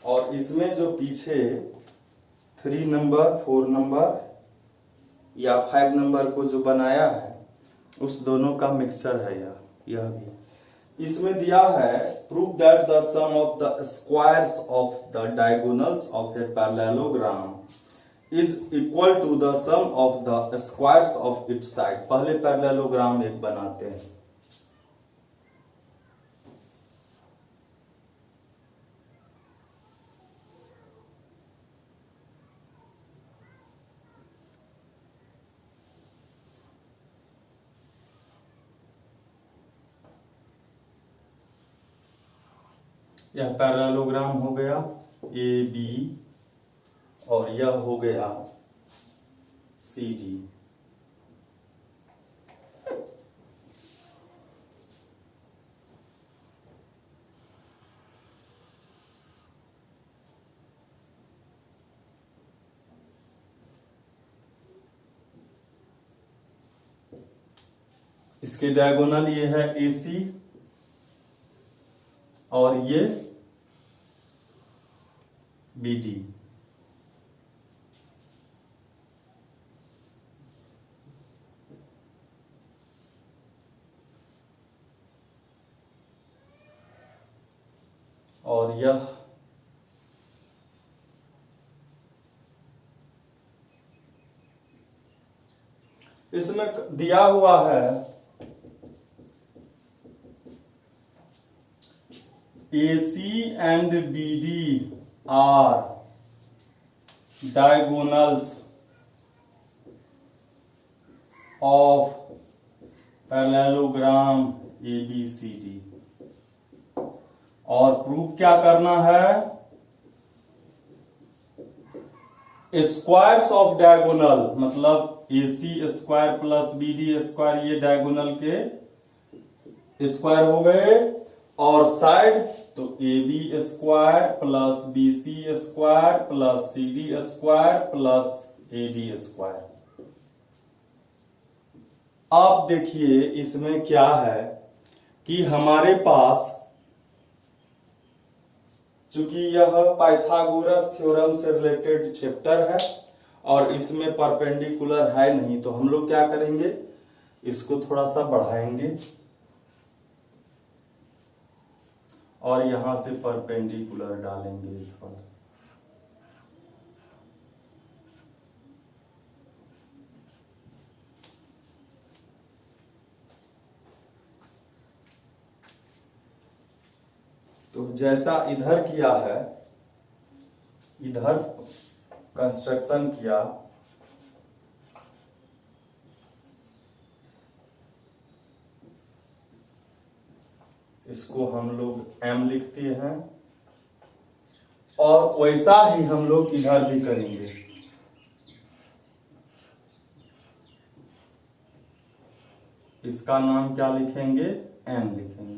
और इसमें जो पीछे 3 नंबर, 4 नंबर या 5 नंबर को जो बनाया है, उस दोनों का मिक्सचर है यह भी। इसमें दिया है prove that the sum of the squares of the diagonals of a parallelogram is equal to the sum of the squares of its side. पहले पैरेललोग्राम एक बनाते हैं। यह पैरेललोग्राम हो गया AB, और यह हो गया CD। इसके डायगोनल ये है AC, और ये BD। और यह इसमें दिया हुआ है AC and BD are diagonals of parallelogram ABCD। और प्रूफ क्या करना है, स्क्वायर्स ऑफ डायगोनल, मतलब AC square plus BD square, ये डायगोनल के स्क्वायर हो गए, और साइड तो AB square plus BC square plus CD square plus AD square. अब देखिए इसमें क्या है कि हमारे पास, चूंकि यह पाइथागोरस थ्योरम से रिलेटेड चैप्टर है और इसमें परपेंडिकुलर है नहीं, तो हम लोग क्या करेंगे, इसको थोड़ा सा बढ़ाएंगे और यहां से परपेंडिकुलर डालेंगे इस पर। तो जैसा इधर किया है, इधर कंस्ट्रक्शन किया, इसको हम लोग M लिखते हैं, और वैसा ही हम लोग इधर भी करेंगे। इसका नाम क्या लिखेंगे, N लिखेंगे।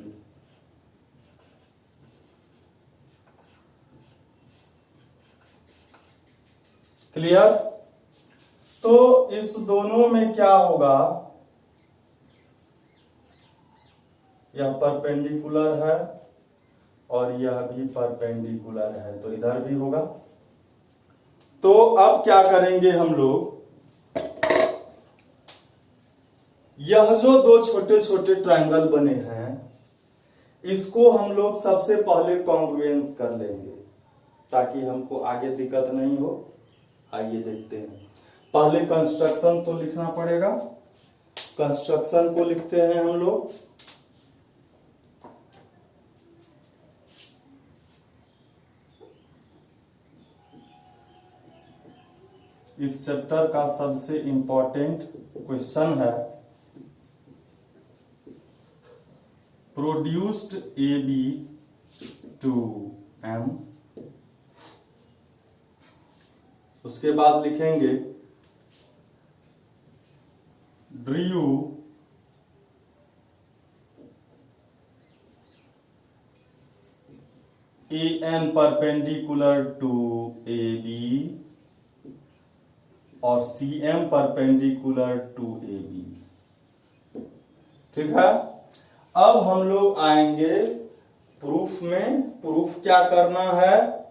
क्लियर? तो इस दोनों में क्या होगा, यह परपेंडिकुलर है और यह भी परपेंडिकुलर है, तो इधर भी होगा। तो अब क्या करेंगे हम लोग, यह जो दो छोटे छोटे ट्रायंगल बने हैं, इसको हम लोग सबसे पहले कॉन्ग्रुएंस कर लेंगे ताकि हमको आगे दिक्कत नहीं हो। आइए देखते हैं। पहले कंस्ट्रक्शन तो लिखना पड़ेगा, कंस्ट्रक्शन को लिखते हैं हम लोग। इस चैप्टर का सबसे इंपॉर्टेंट क्वेश्चन है, प्रोड्यूस्ड AB टू M। उसके बाद लिखेंगे drew AN perpendicular to AB और CM परपेंडिकुलर टू AB। ठीक है, अब हम लोग आएंगे प्रूफ में। प्रूफ क्या करना है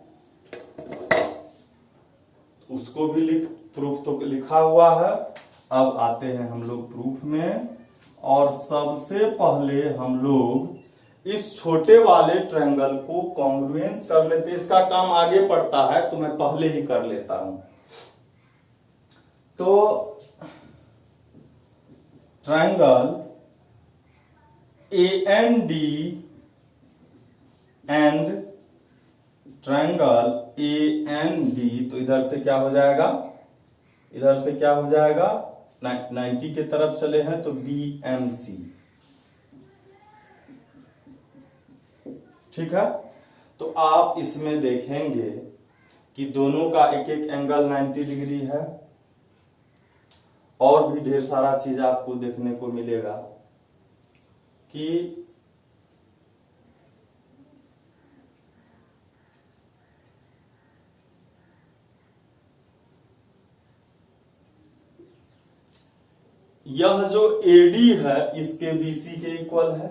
उसको भी प्रूफ तो लिखा हुआ है। अब आते हैं हम लोग प्रूफ में, और सबसे पहले हम लोग इस छोटे वाले ट्रायंगल को कॉन्ग्रुएंस कर लेते हैं। इसका काम आगे पड़ता है तो मैं पहले ही कर लेता हूं। तो triangle AND and triangle AND, तो इधर से क्या हो जाएगा, इधर से क्या हो जाएगा, 90 के तरफ चले हैं तो BMC। ठीक है, तो आप इसमें देखेंगे कि दोनों का एक एक एंगल 90 डिग्री है, और भी ढेर सारा चीज आपको देखने को मिलेगा कि यह जो AD है इसके BC के इक्वल है,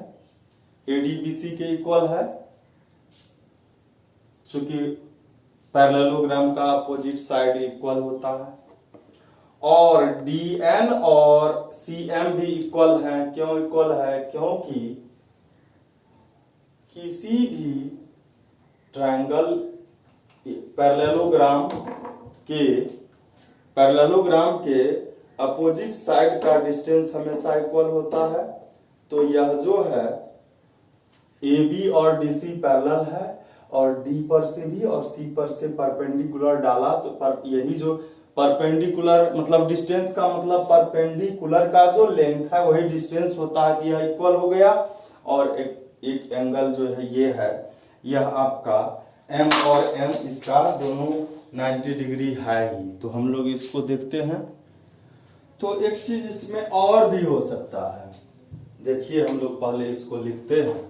AD BC के इक्वल है, चूंकि पैरेललोग्राम का अपोजिट साइड इक्वल होता है। और DN और CM भी इक्वल है। क्यों इक्वल है, क्योंकि किसी भी ट्रायंगल पैरेललोग्राम के अपोजिट साइड का डिस्टेंस हमेशा इक्वल होता है। तो यह जो है AB और DC पैरेलल है, और D पर से भी और C पर से परपेंडिकुलर डाला तो यही जो परपेंडिकुलर मतलब डिस्टेंस का मतलब परपेंडिकुलर का जो लेंथ है वही डिस्टेंस होता है, यह इक्वल हो गया। और एक एंगल जो है ये है, यह आपका M और M इसका दोनों 90 डिग्री है ही। तो हम लोग इसको देखते हैं। तो एक चीज इसमें और भी हो सकता है। देखिए हम लोग पहले इसको लिखते हैं।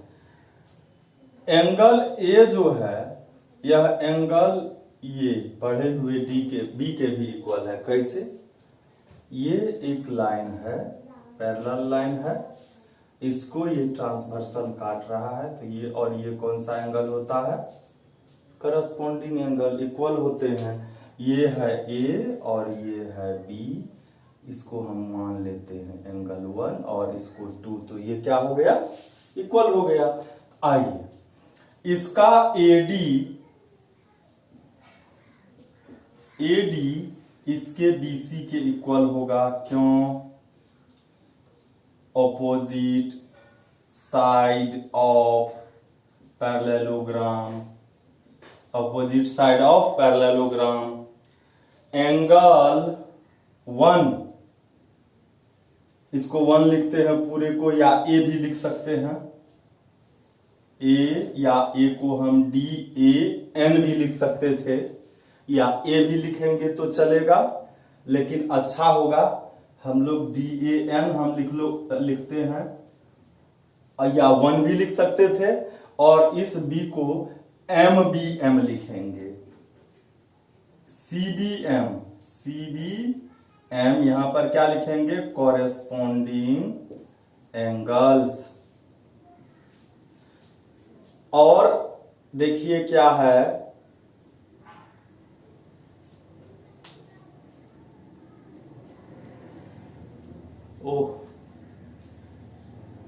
एंगल ए जो है, यह एंगल ये पढ़े हुए डी के बी के भी इक्वल है। कैसे? ये एक लाइन है, पैरेलल लाइन है, इसको ये ट्रांसवर्सल काट रहा है, तो ये और ये कौन सा एंगल होता है? करस्पॉन्डिंग एंगल, इक्वल होते हैं। ये है ए और ये है बी, इसको हम मान लेते हैं एंगल 1 और इसको 2, तो ये क्या हो गया? इक्वल हो गया। आइए इसका एडी इसके बीसी के इक्वल होगा। क्यों? Opposite side of parallelogram, opposite side of parallelogram. Angle 1, इसको 1 लिखते हैं पूरे को, या ए भी लिख सकते हैं। ए या ए को हम डी ए एन भी लिख सकते थे, या ए भी लिखेंगे तो चलेगा, लेकिन अच्छा होगा हम लोग डी ए एन हम लिखते हैं, या 1 भी लिख सकते थे, और इस बी को एम बी एम लिखेंगे। सी बी एम यहां पर क्या लिखेंगे? Corresponding angles. और देखिए क्या है, ओह,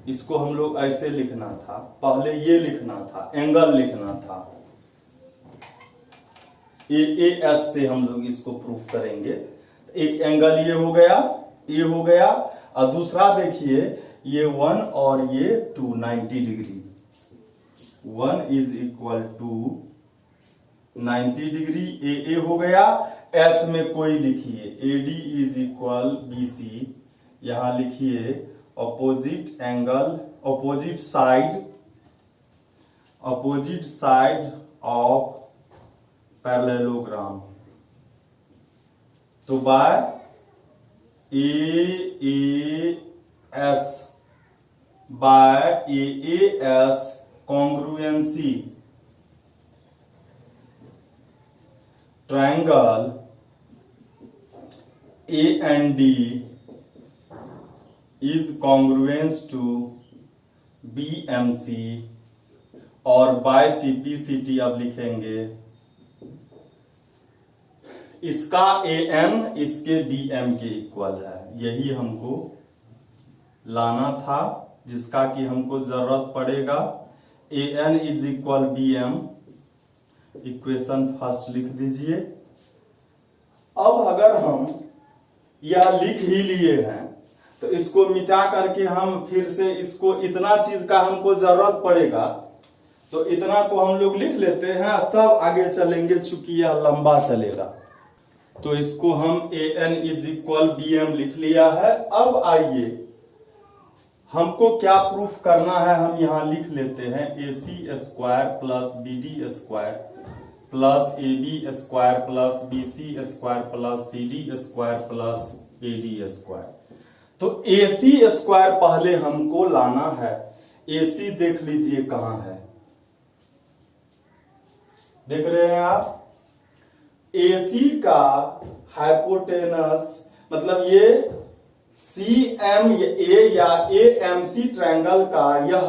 इसको हम लोग ऐसे लिखना था, पहले ये लिखना था, एंगल लिखना था। ए एस से हम लोग इसको प्रूफ करेंगे। एक एंगल ये हो गया, ए हो गया, और दूसरा देखिए ये 1 और ये 2, 90 degree. 1 is equal to 90 degree, A हो गया। एस में कोई लिखिए, एडी इज इक्वल बीसी, यहां लिखिए opposite angle, opposite side of parallelogram. तो by A S congruency, triangle A and D is congruence to BMC, और बाय CPCT अब लिखेंगे इसका AN इसके BM के इक्वल है। यही हमको लाना था, जिसका कि हमको जरूरत पड़ेगा। AN is equal BM, equation first लिख दीजिए। अब अगर हम यह लिख ही लिए हैं तो इसको मिटा करके हम फिर से इसको, इतना चीज का हमको जरूरत पड़ेगा तो इतना को हम लोग लिख लेते हैं, तब आगे चलेंगे, चूंकि यह लंबा चलेगा। तो इसको हम AN इज इक्वल BM लिख लिया है। अब आइए हमको क्या प्रूफ करना है, हम यहां लिख लेते हैं AC square plus BD square plus AB square plus BC square plus CD square plus AD square. तो AC स्क्वायर पहले हमको लाना है। AC देख लीजिए कहां है, देख रहे हैं आप? AC का हाइपोटेनस, मतलब ये CMA या AMC ट्रायंगल का यह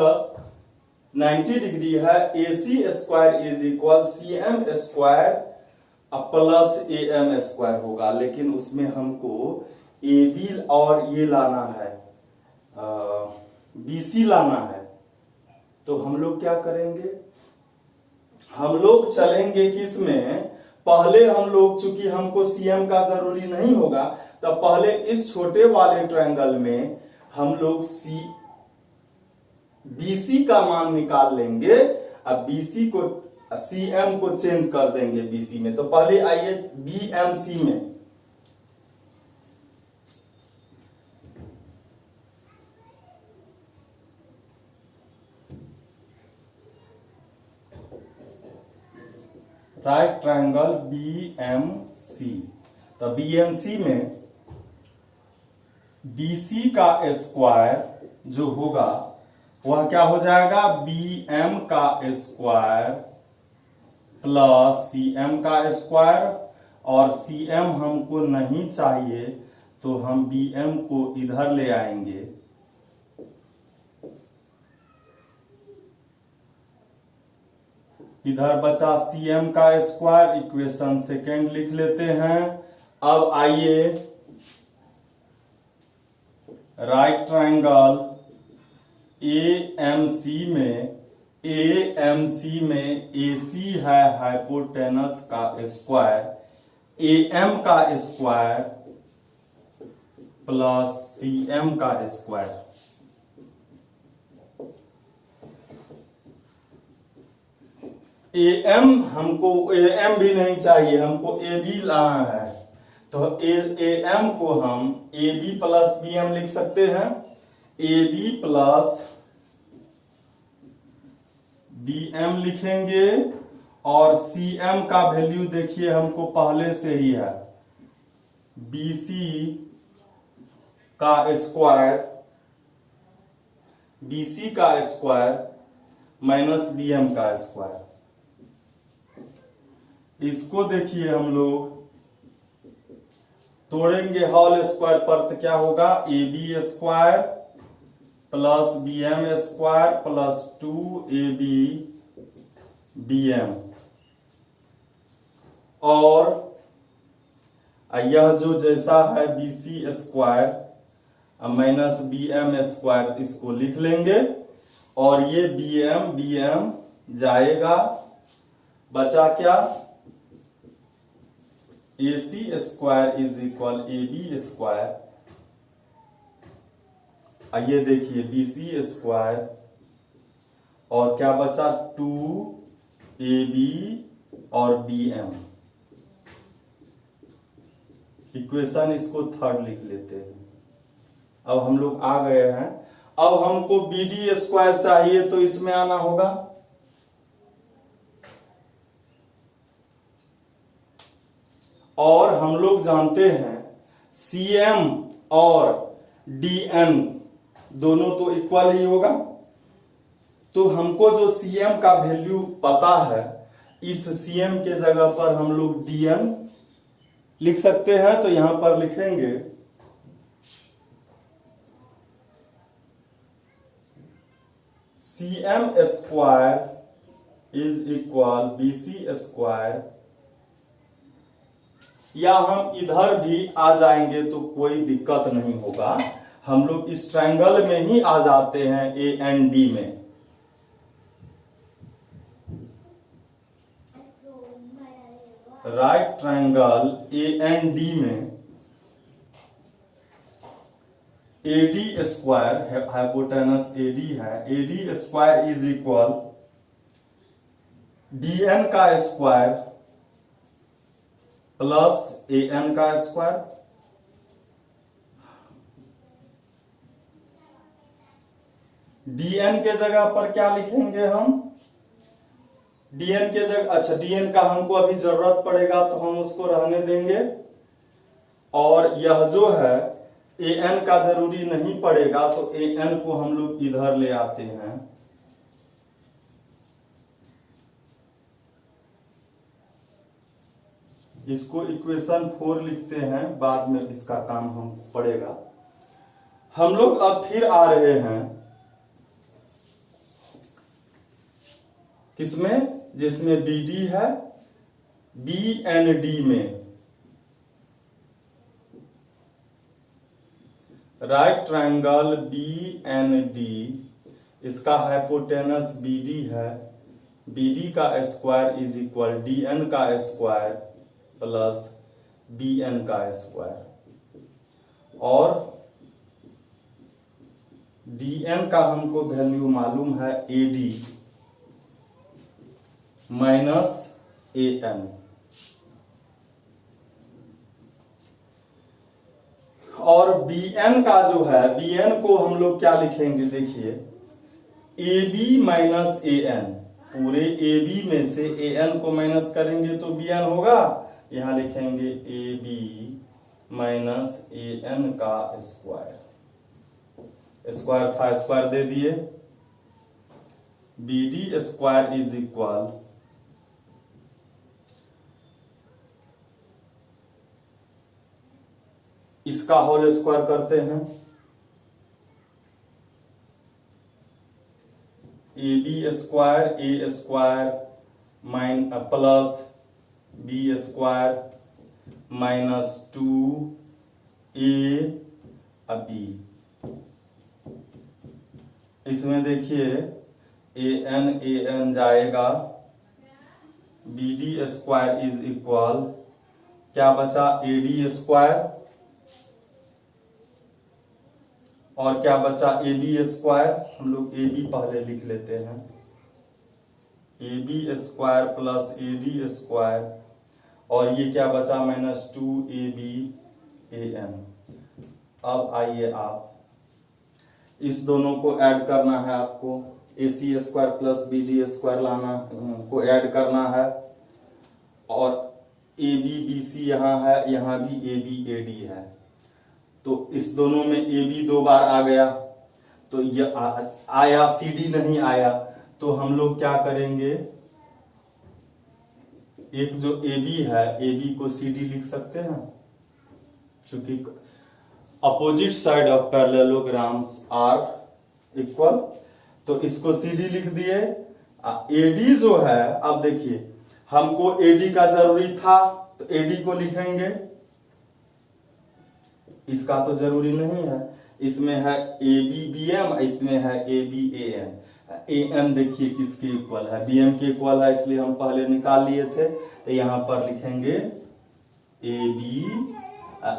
90 डिग्री है। AC square is equal CM square plus AM square होगा, लेकिन उसमें हमको AB और ये लाना है, BC लाना है। तो हम लोग क्या करेंगे, हम लोग चलेंगे किसमें, पहले हम लोग, चूंकि हमको CM का जरूरी नहीं होगा, तब पहले इस छोटे वाले ट्रायंगल में हम लोग BC का मान निकाल लेंगे। अब BC को, CM को चेंज कर देंगे BC में। तो पहले आइए BMC में, राइट ट्रायंगल BMC। तो BMC में BC का स्क्वायर जो होगा वह क्या हो जाएगा, BM का स्क्वायर प्लस CM का स्क्वायर, और CM हमको नहीं चाहिए तो हम BM को इधर ले आएंगे। इधर बचा CM का स्क्वायर, इक्वेशन सेकेंड लिख लेते हैं। अब आइए राइट ट्रायंगल AMC में AC है हाइपोटेनस का स्क्वायर, AM का स्क्वायर प्लस CM का स्क्वायर। AM हमको AM भी नहीं चाहिए, हमको AB लाना है, तो AM को हम AB प्लस BM लिख सकते हैं। AB प्लस BM लिखेंगे, और CM का वैल्यू देखिए हमको पहले से ही है, BC का स्क्वायर माइनस BM का स्क्वायर। इसको देखिए हम लोग तोड़ेंगे होल स्क्वायर पर, तो क्या होगा, AB square plus BM square plus 2AB BM, और यह जो जैसा है BC square minus BM square, इसको लिख लेंगे, और ये BM जाएगा, बचा क्या, AC square is equal AB square. आइए देखिए BC स्क्वायर और क्या बचा, 2AB और BM। इक्वेशन इसको थर्ड लिख लेते हैं। अब हम लोग आ गए हैं, अब हमको BD स्क्वायर चाहिए तो इसमें आना होगा, और हम लोग जानते हैं CM और DN दोनों तो इक्वल ही होगा, तो हमको जो CM का वैल्यू पता है, इस CM के जगह पर हम लोग DN लिख सकते हैं। तो यहां पर लिखेंगे CM square is equal BC square, या हम इधर भी आ जाएंगे तो कोई दिक्कत नहीं होगा, हम लोग इस ट्रायंगल में ही आ जाते हैं AND में। राइट ट्रायंगल AND में AD स्क्वायर, हाइपोटेनस AD है, AD square is equal DN का स्क्वायर प्लस AN का स्क्वायर। DN के जगह पर क्या लिखेंगे हम, DN के जगह, अच्छा DN का हमको अभी जरूरत पड़ेगा तो हम उसको रहने देंगे, और यह जो है AN का जरूरी नहीं पड़ेगा, तो AN को हम लोग इधर ले आते हैं। इसको इक्वेशन 4 लिखते हैं, बाद में इसका काम हम पड़ेगा। हम लोग अब फिर आ रहे हैं किसमें, जिसमें BD है, BND में। राइट ट्रायंगल BND, इसका हाइपोटेनस BD है, BD का स्क्वायर इज इक्वल DN का स्क्वायर प्लस BN का स्क्वायर, और DN का हमको वैल्यू मालूम है AD माइनस AN, और BN का जो है, BN को हम लोग क्या लिखेंगे, देखिए AB माइनस AN, पूरे AB में से AN को माइनस करेंगे तो BN होगा, यहां लिखेंगे AB माइनस an का स्क्वायर, स्क्वायर था स्क्वायर दे दिए, BD स्क्वायर इज इक्वल इसका होल स्क्वायर करते हैं, AB square A square plus B square minus 2A B। इसमें देखिए an जाएगा, BD स्क्वायर इज इक्वल क्या बचा, AD स्क्वायर और क्या बचा AB स्क्वायर। हम लोग AB पहले लिख लेते हैं, AB square plus AD square और ये क्या बचा माइनस 2AB an। अब आइए आप इस दोनों को ऐड करना है आपको, AC square plus BD square लाना को ऐड करना है और AB BC यहाँ है, यहाँ भी AB AD है, तो इस दोनों में AB 2 बार आ गया, तो ये आया, CD नहीं आया, तो हम लोग क्या करेंगे, एक जो AB है AB को CD लिख सकते हैं, चूंकि opposite side of parallelograms are equal, तो इसको CD लिख दिए। AD जो है, अब देखिए हमको AD का जरूरी था तो AD को लिखेंगे, इसका तो जरूरी नहीं है, इसमें है AB BM, इसमें है AB AN। AN देखिए किसके इक्वल है, BM के इक्वल है, इसलिए हम पहले निकाल लिए थे, तो यहां पर लिखेंगे AB,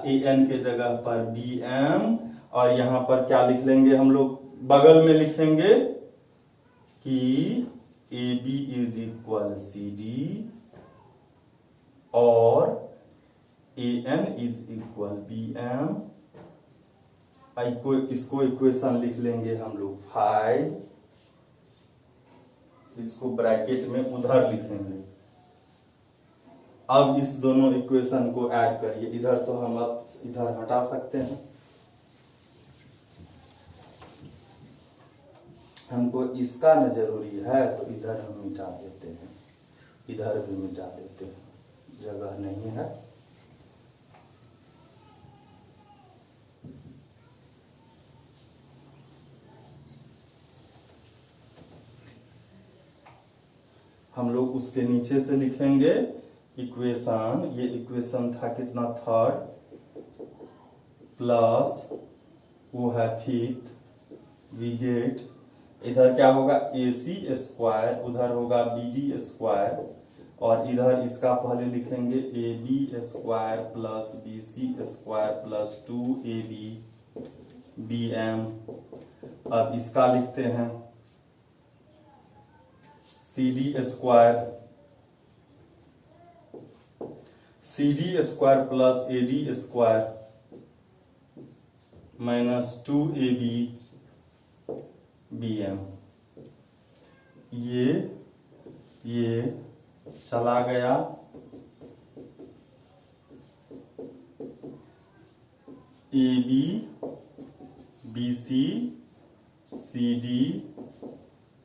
AN के जगह पर BM और यहां पर क्या लिख लेंगे हम लोग, बगल में लिखेंगे कि AB इज इक्वल CD और AN इज इक्वल BM। इसको इक्वेशन लिख लेंगे हम लोग 5, इसको ब्रैकेट में उधर लिखेंगे। अब इस दोनों इक्वेशन को ऐड करिए, इधर तो हम अब इधर हटा सकते हैं, हमको इसका न जरूरी है तो इधर हम मिटा देते हैं, इधर भी मिटा देते हैं, जगह नहीं है। हम लोग उसके नीचे से लिखेंगे इक्वेशन, ये इक्वेशन था कितना, 3rd प्लस वो है 5th, वी गेट, इधर क्या होगा AC स्क्वायर, उधर होगा BD स्क्वायर और इधर इसका पहले लिखेंगे AB square plus BC square plus 2AB BM। अब इसका लिखते हैं CD square plus AD square minus 2AB BM। ये चला गया, AB BC CD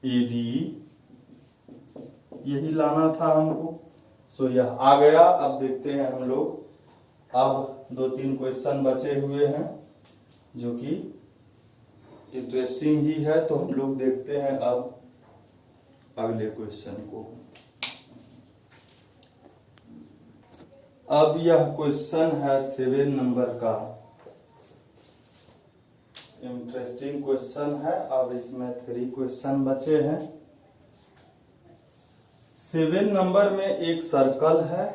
AD यही लाना था हमको, सो यह आ गया। अब देखते हैं हम लोग, अब 2-3 क्वेश्चन बचे हुए हैं जो कि इंटरेस्टिंग ही है, तो हम लोग देखते हैं अब अगले क्वेश्चन को। अब यह क्वेश्चन है 7 नंबर का, इंटरेस्टिंग क्वेश्चन है। अब इसमें 3 क्वेश्चन बचे हैं। 7 नंबर में एक सर्कल है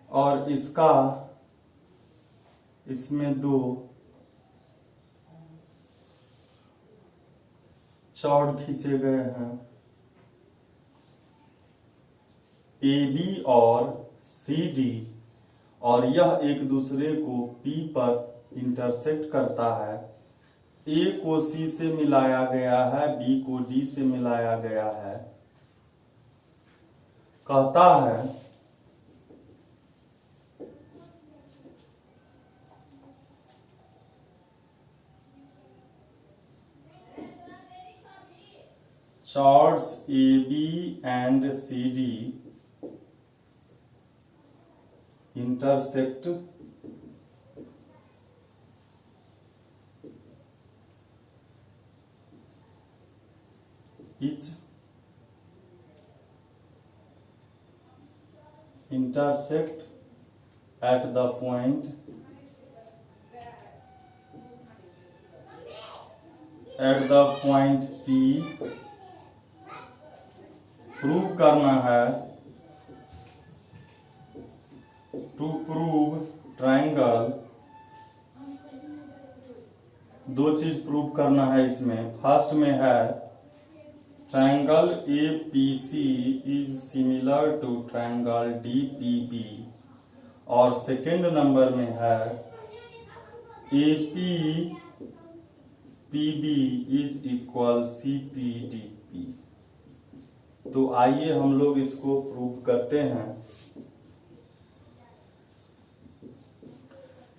और इसमें 2 चौड़ खींचे गए हैं, AB और CD, और यह एक दूसरे को P पर इंटरसेक्ट करता है। A को C से मिलाया गया है, B को D से मिलाया गया है। कहता है and CD intersect each intersect at the point P। Prove करना है, टू प्रूव ट्राइंगल, दो चीज प्रूव करना है इसमें। फर्स्ट में है triangle APC is similar to triangle DPB, और सेकेंड नंबर में है APPB इज इक्वल CPDP। तो आइए हम लोग इसको प्रूव करते हैं।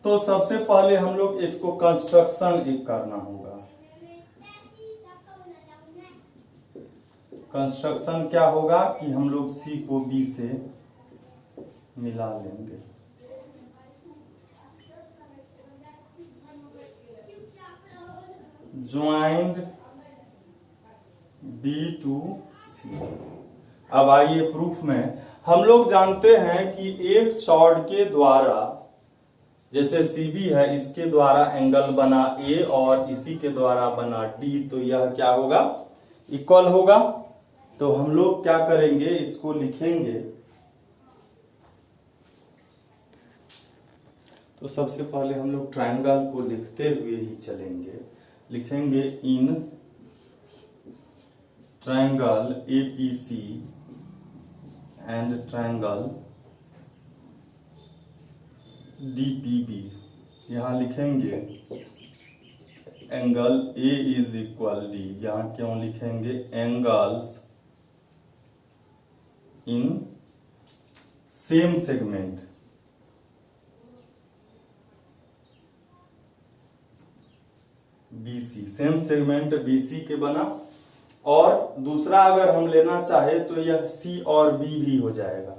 तो सबसे पहले हम लोग इसको कंस्ट्रक्शन एक करना होगा। कंस्ट्रक्शन क्या होगा कि हम लोग C को B से मिला लेंगे। Joined B to C। अब आइए प्रूफ में। हम लोग जानते हैं कि एक चौड़ के द्वारा, जैसे CB है, इसके द्वारा एंगल बना A और इसी के द्वारा बना D, तो यह क्या होगा, इक्वल होगा। तो हम लोग क्या करेंगे, इसको लिखेंगे। तो सबसे पहले हम लोग ट्रायंगल को लिखते हुए ही चलेंगे। लिखेंगे in triangle APC and triangle DPB। यहां लिखेंगे angle A is equal D। यहां क्यों लिखेंगे, angles in same segment. BC, same segment BC के बना। और दूसरा अगर हम लेना चाहे तो यह C और B भी हो जाएगा,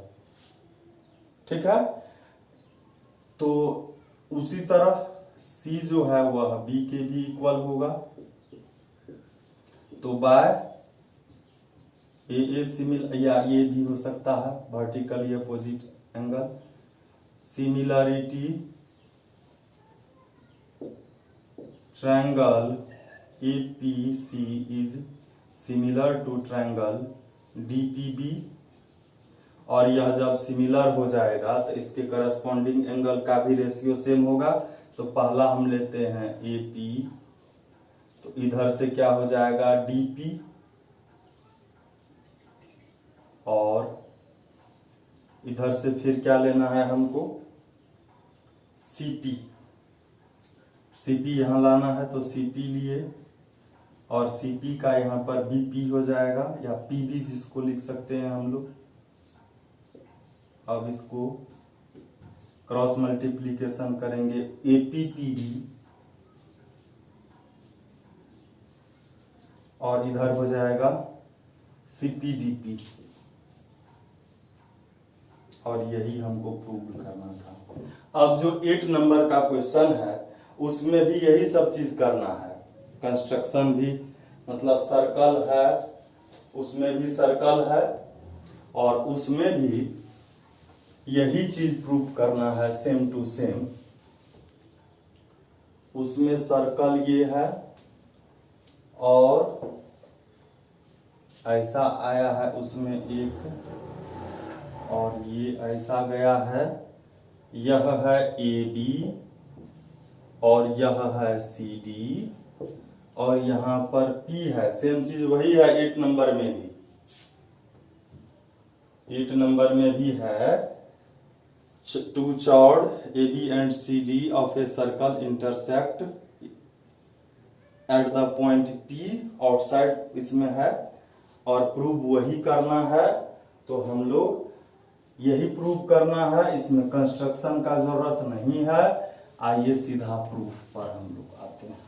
ठीक है। तो उसी तरह C जो है वह B के भी इक्वल होगा। तो बाय ए सिमिलर, या ये भी हो सकता है vertically opposite angle. Similarity triangle APC is similar to triangle DPB। और यह जब सिमिलर हो जाएगा तो इसके करस्पॉन्डिंग एंगल का भी रेशियो सेम होगा। तो पहला हम लेते हैं AP, तो इधर से क्या हो जाएगा DP, और इधर से फिर क्या लेना है हमको, CP यहां लाना है। तो CP लिए, और CP का यहां पर BP हो जाएगा, या PB जिसको लिख सकते हैं हम लोग। अब इसको क्रॉस मल्टीप्लीकेशन करेंगे, APPB, और इधर हो जाएगा CPDP। और यही हमको प्रूव करना था। अब जो 8 नंबर का क्वेश्चन है उसमें भी यही सब चीज करना है। कंस्ट्रक्शन भी, मतलब सर्कल है, उसमें भी सर्कल है, और उसमें भी यही चीज प्रूव करना है, सेम टू सेम। उसमें सर्कल ये है और ऐसा आया है उसमें एक, और ये ऐसा गया है। यह है AB और यह है CD, और यहां पर P है। सेम चीज वही है 8 नंबर में भी। 8 नंबर में भी है, to chord AB and CD of a circle intersect at the point P outside, इसमें है। और प्रूव वही करना है। तो हम लोग यही प्रूव करना है, इसमें कंस्ट्रक्शन का जरूरत नहीं है। आइए सीधा प्रूफ पर हम लोग आते हैं।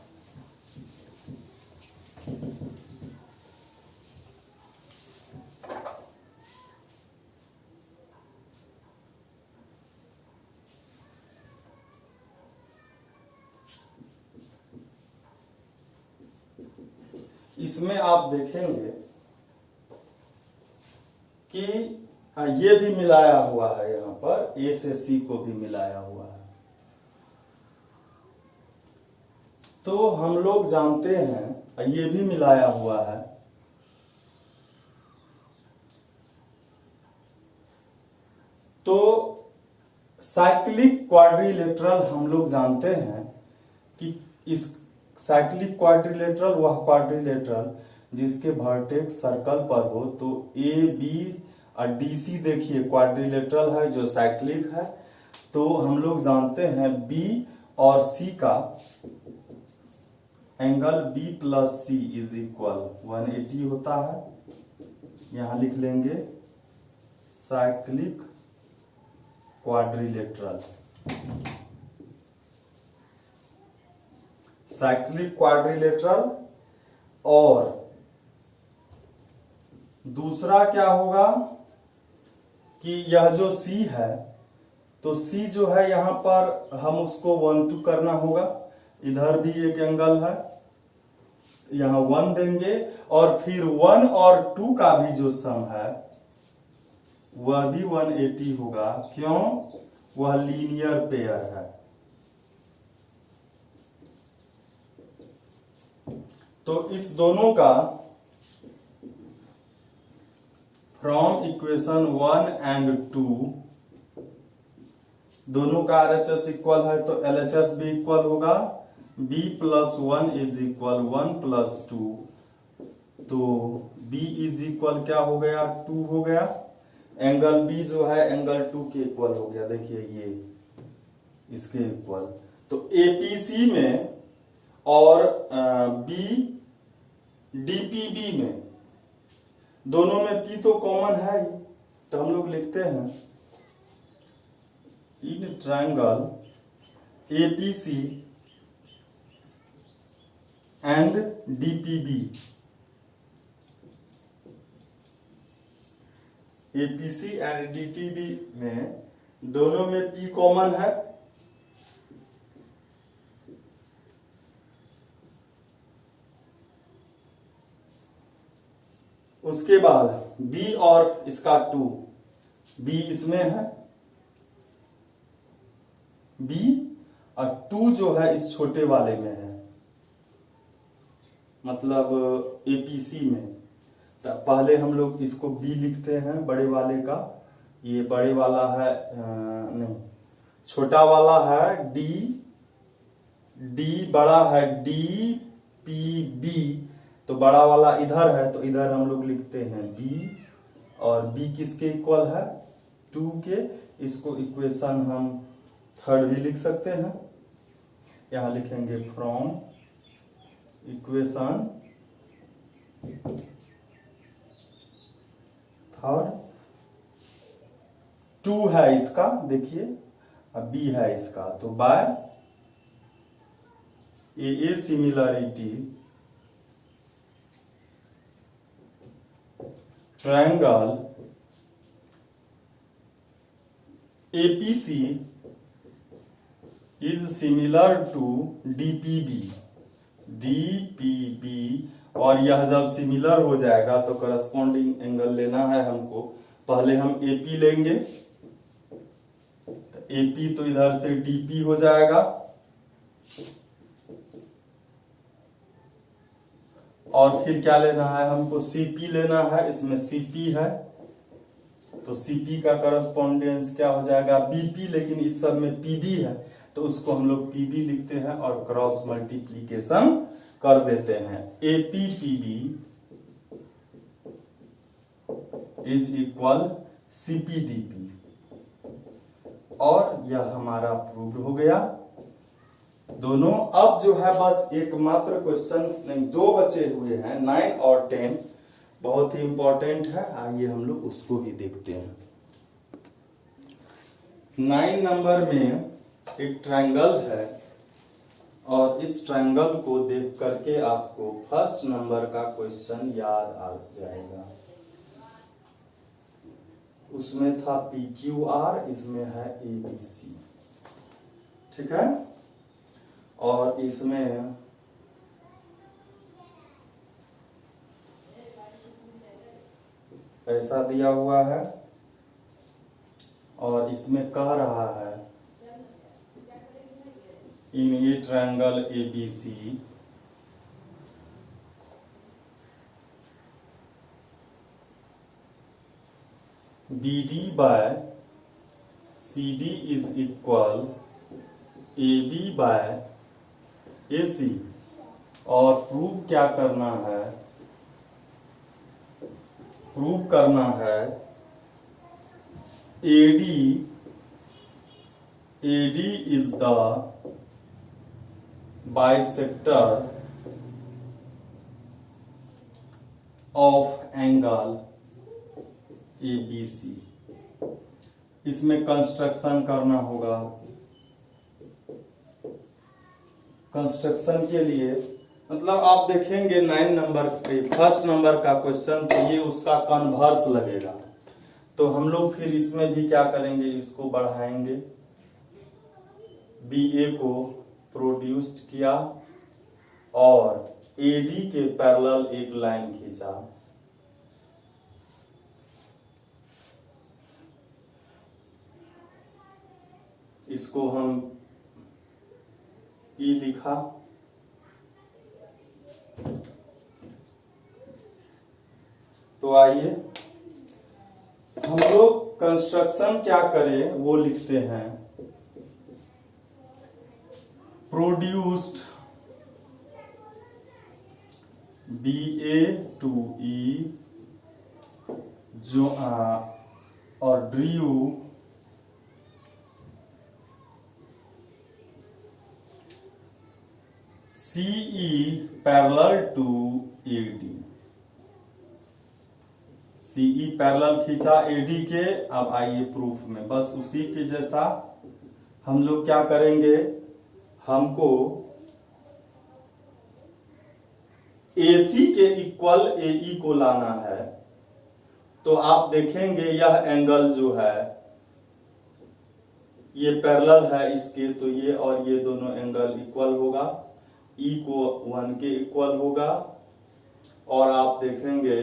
इसमें आप देखेंगे कि ये भी मिलाया हुआ है, यहाँ पर ए से सी को भी मिलाया हुआ है। तो हम लोग जानते हैं ये भी मिलाया हुआ है। तो साइक्लिक क्वाड्रिलेटरल हम लोग जानते हैं कि इस साइक्लिक क्वाड्रिलेटरल वह क्वाड्रिलेटरल जिसके वर्टेक्स सर्कल पर हो। तो ए बी और डी सी देखिए क्वाड्रिलेटरल है जो साइक्लिक है। तो हम लोग जानते हैं बी और सी का angle B plus C is equal 180 होता है। यहां लिख लेंगे साइक्लिक क्वाड्रिलेटरल। Cyclic quadrilateral. और दूसरा क्या होगा कि यह जो C है, तो C जो है यहां पर हम उसको 1 2 करना होगा। इधर भी एक एंगल है, यहां 1 देंगे और फिर 1 और 2 का भी जो सम है वह भी 180 होगा। क्यों? वह लीनियर पेयर है। तो इस दोनों का फ्रॉम इक्वेशन 1 एंड 2 दोनों का RHS इक्वल है, तो LHS भी इक्वल होगा। b plus 1 is equal 1 plus 2। तो b इज इक्वल क्या हो गया? 2 हो गया। एंगल b जो है एंगल 2 के इक्वल हो गया। देखिए ये इसके इक्वल। तो APC में और b DPB में दोनों में p तो कॉमन है ही। तो हम लोग लिखते हैं in triangle APC and DPB, APC and DPB में दोनों में p कॉमन है। उसके बाद b और इसका 2, b इसमें है b और 2 जो है इस छोटे वाले में है, मतलब APC में। तो पहले हम लोग इसको b लिखते हैं बड़े वाले का। ये बड़े वाला है नहीं, छोटा वाला है d बड़ा है DPB। तो बड़ा वाला इधर है, तो इधर हम लोग लिखते हैं b और b किसके इक्वल है? 2 के। इसको इक्वेशन हम 3rd भी लिख सकते हैं। यहां लिखेंगे फ्रॉम इक्वेशन 3rd 2 है इसका, देखिए, अब b है इसका। तो by a similarity triangle APC is similar to DPB। और यह जब सिमिलर हो जाएगा तो करस्पॉन्डिंग एंगल लेना है हमको। पहले हम AP लेंगे, तो AP तो इधर से DP हो जाएगा और फिर क्या लेना है हमको? CP लेना है। इसमें CP है तो CP का करस्पॉन्डेंस क्या हो जाएगा? BP। लेकिन इस सब में PB है तो उसको हम लोग PB लिखते हैं और क्रॉस मल्टीप्लीकेशन कर देते हैं। APPB इज इक्वल CPDP और यह हमारा प्रूव हो गया दोनों। अब जो है बस एकमात्र क्वेश्चन नहीं, 2 बचे हुए हैं, 9 और 10, बहुत ही इंपॉर्टेंट है। आइए हम लोग उसको भी देखते हैं। 9 नंबर में एक ट्रायंगल है और इस ट्रायंगल को देख करके आपको 1st नंबर का क्वेश्चन याद आ जाएगा। उसमें था PQR, इसमें है ABC, ठीक है। और इसमें ऐसा दिया हुआ है और इसमें कह रहा है in a triangle ABC BD by CD is equal AB by AC और प्रूव क्या करना है, प्रूव करना है AD is the bisector of angle ABC। इसमें कंस्ट्रक्शन करना होगा। कंस्ट्रक्शन के लिए मतलब आप देखेंगे 9 नंबर पे फर्स्ट नंबर का क्वेश्चन, तो ये उसका कन्वर्स लगेगा। तो हम लोग फिर इसमें भी क्या करेंगे, इसको बढ़ाएंगे। BA को प्रोड्यूस्ड किया और AD के पैरेलल एक लाइन खींचा। इसको हम E लिखा। तो आइए हम लोग कंस्ट्रक्शन क्या करें वो लिखते हैं। प्रोड्यूस्ड BA to E जो और drew CE parallel to AD। CE parallel खींचा AD के। अब आइए प्रूफ में, बस उसी के जैसा हम लोग क्या करेंगे, हमको AC के इक्वल AE को लाना है। तो आप देखेंगे यह एंगल जो है ये पैरेलल है इसके, तो ये और ये दोनों एंगल इक्वल होगा। E को 1 के इक्वल होगा और आप देखेंगे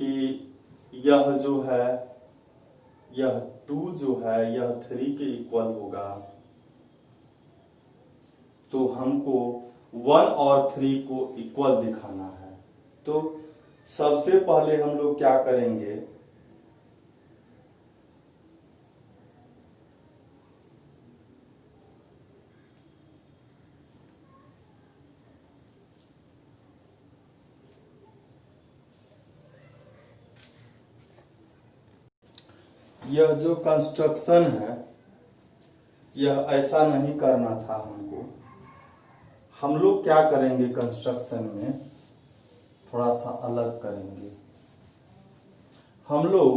कि यह जो है यह 2 जो है यह 3 के इक्वल होगा। तो हमको 1 और 3 को इक्वल दिखाना है। तो सबसे पहले हम लोग क्या करेंगे, यह जो कंस्ट्रक्शन है यह ऐसा नहीं करना था हमको। हम लोग क्या करेंगे, कंस्ट्रक्शन में थोड़ा सा अलग करेंगे। हम लोग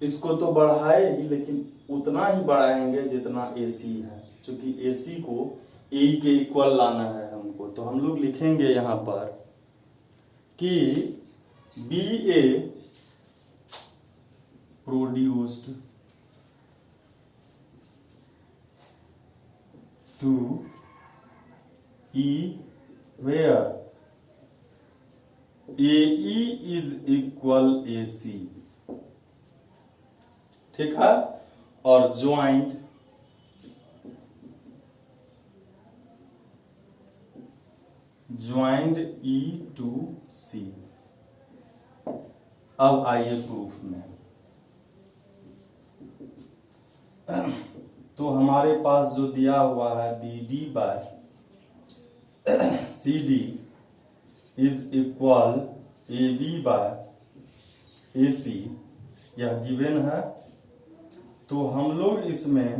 इसको तो बढ़ाए ही, लेकिन उतना ही बढ़ाएंगे जितना AC है, क्योंकि AC को AE के इक्वल लाना है हमको। तो हम लोग लिखेंगे यहां पर कि BA produced to E where AE is equal AC। ठीक है, और ज्वाइंट E to C। अब आइए प्रूफ में। तो हमारे पास जो दिया हुआ है BD by CD is equal AB by AC, यह गिवन है। तो हम लोग इसमें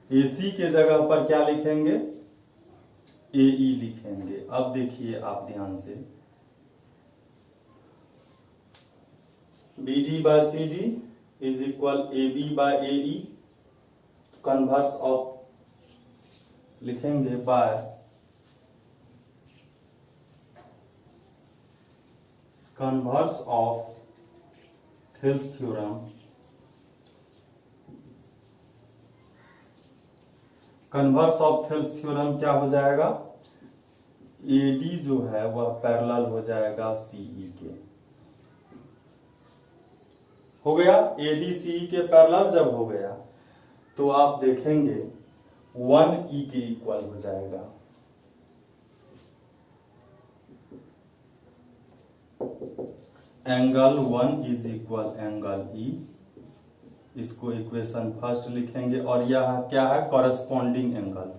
AC के जगह पर क्या लिखेंगे, AE लिखेंगे। अब देखिए आप ध्यान से, BD by CD is equal AB by AE, converse of लिखेंगे by converse of Thales theorem. Converse of Thales theorem क्या हो जाएगा, AD जो है वह पैरेलल हो जाएगा CE के। हो गया, AD CE के पैरेलल जब हो गया तो आप देखेंगे 1E के इक्वल हो जाएगा। Angle 1 is equal angle E, इसको इक्वेशन फर्स्ट लिखेंगे। और यह क्या है, कॉरेस्पॉन्डिंग एंगल,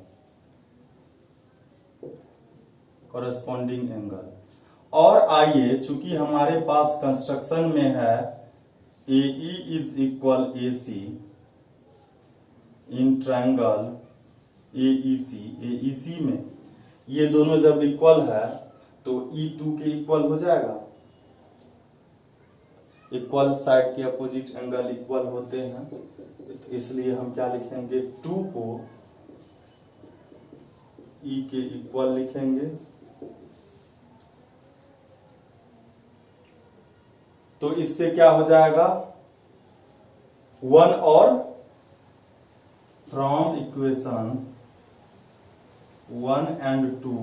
कॉरेस्पॉन्डिंग एंगल। और आइए, चूंकि हमारे पास कंस्ट्रक्शन में है AE is equal AC in triangle AEC में ये दोनों जब इक्वल है तो E2 के इक्वल हो जाएगा। इक्वल साइड के अपोजिट एंगल इक्वल होते हैं, तो इसलिए हम क्या लिखेंगे, 2 को E के इक्वल लिखेंगे। तो इससे क्या हो जाएगा, 1 और फ्रॉम इक्वेशन 1 एंड 2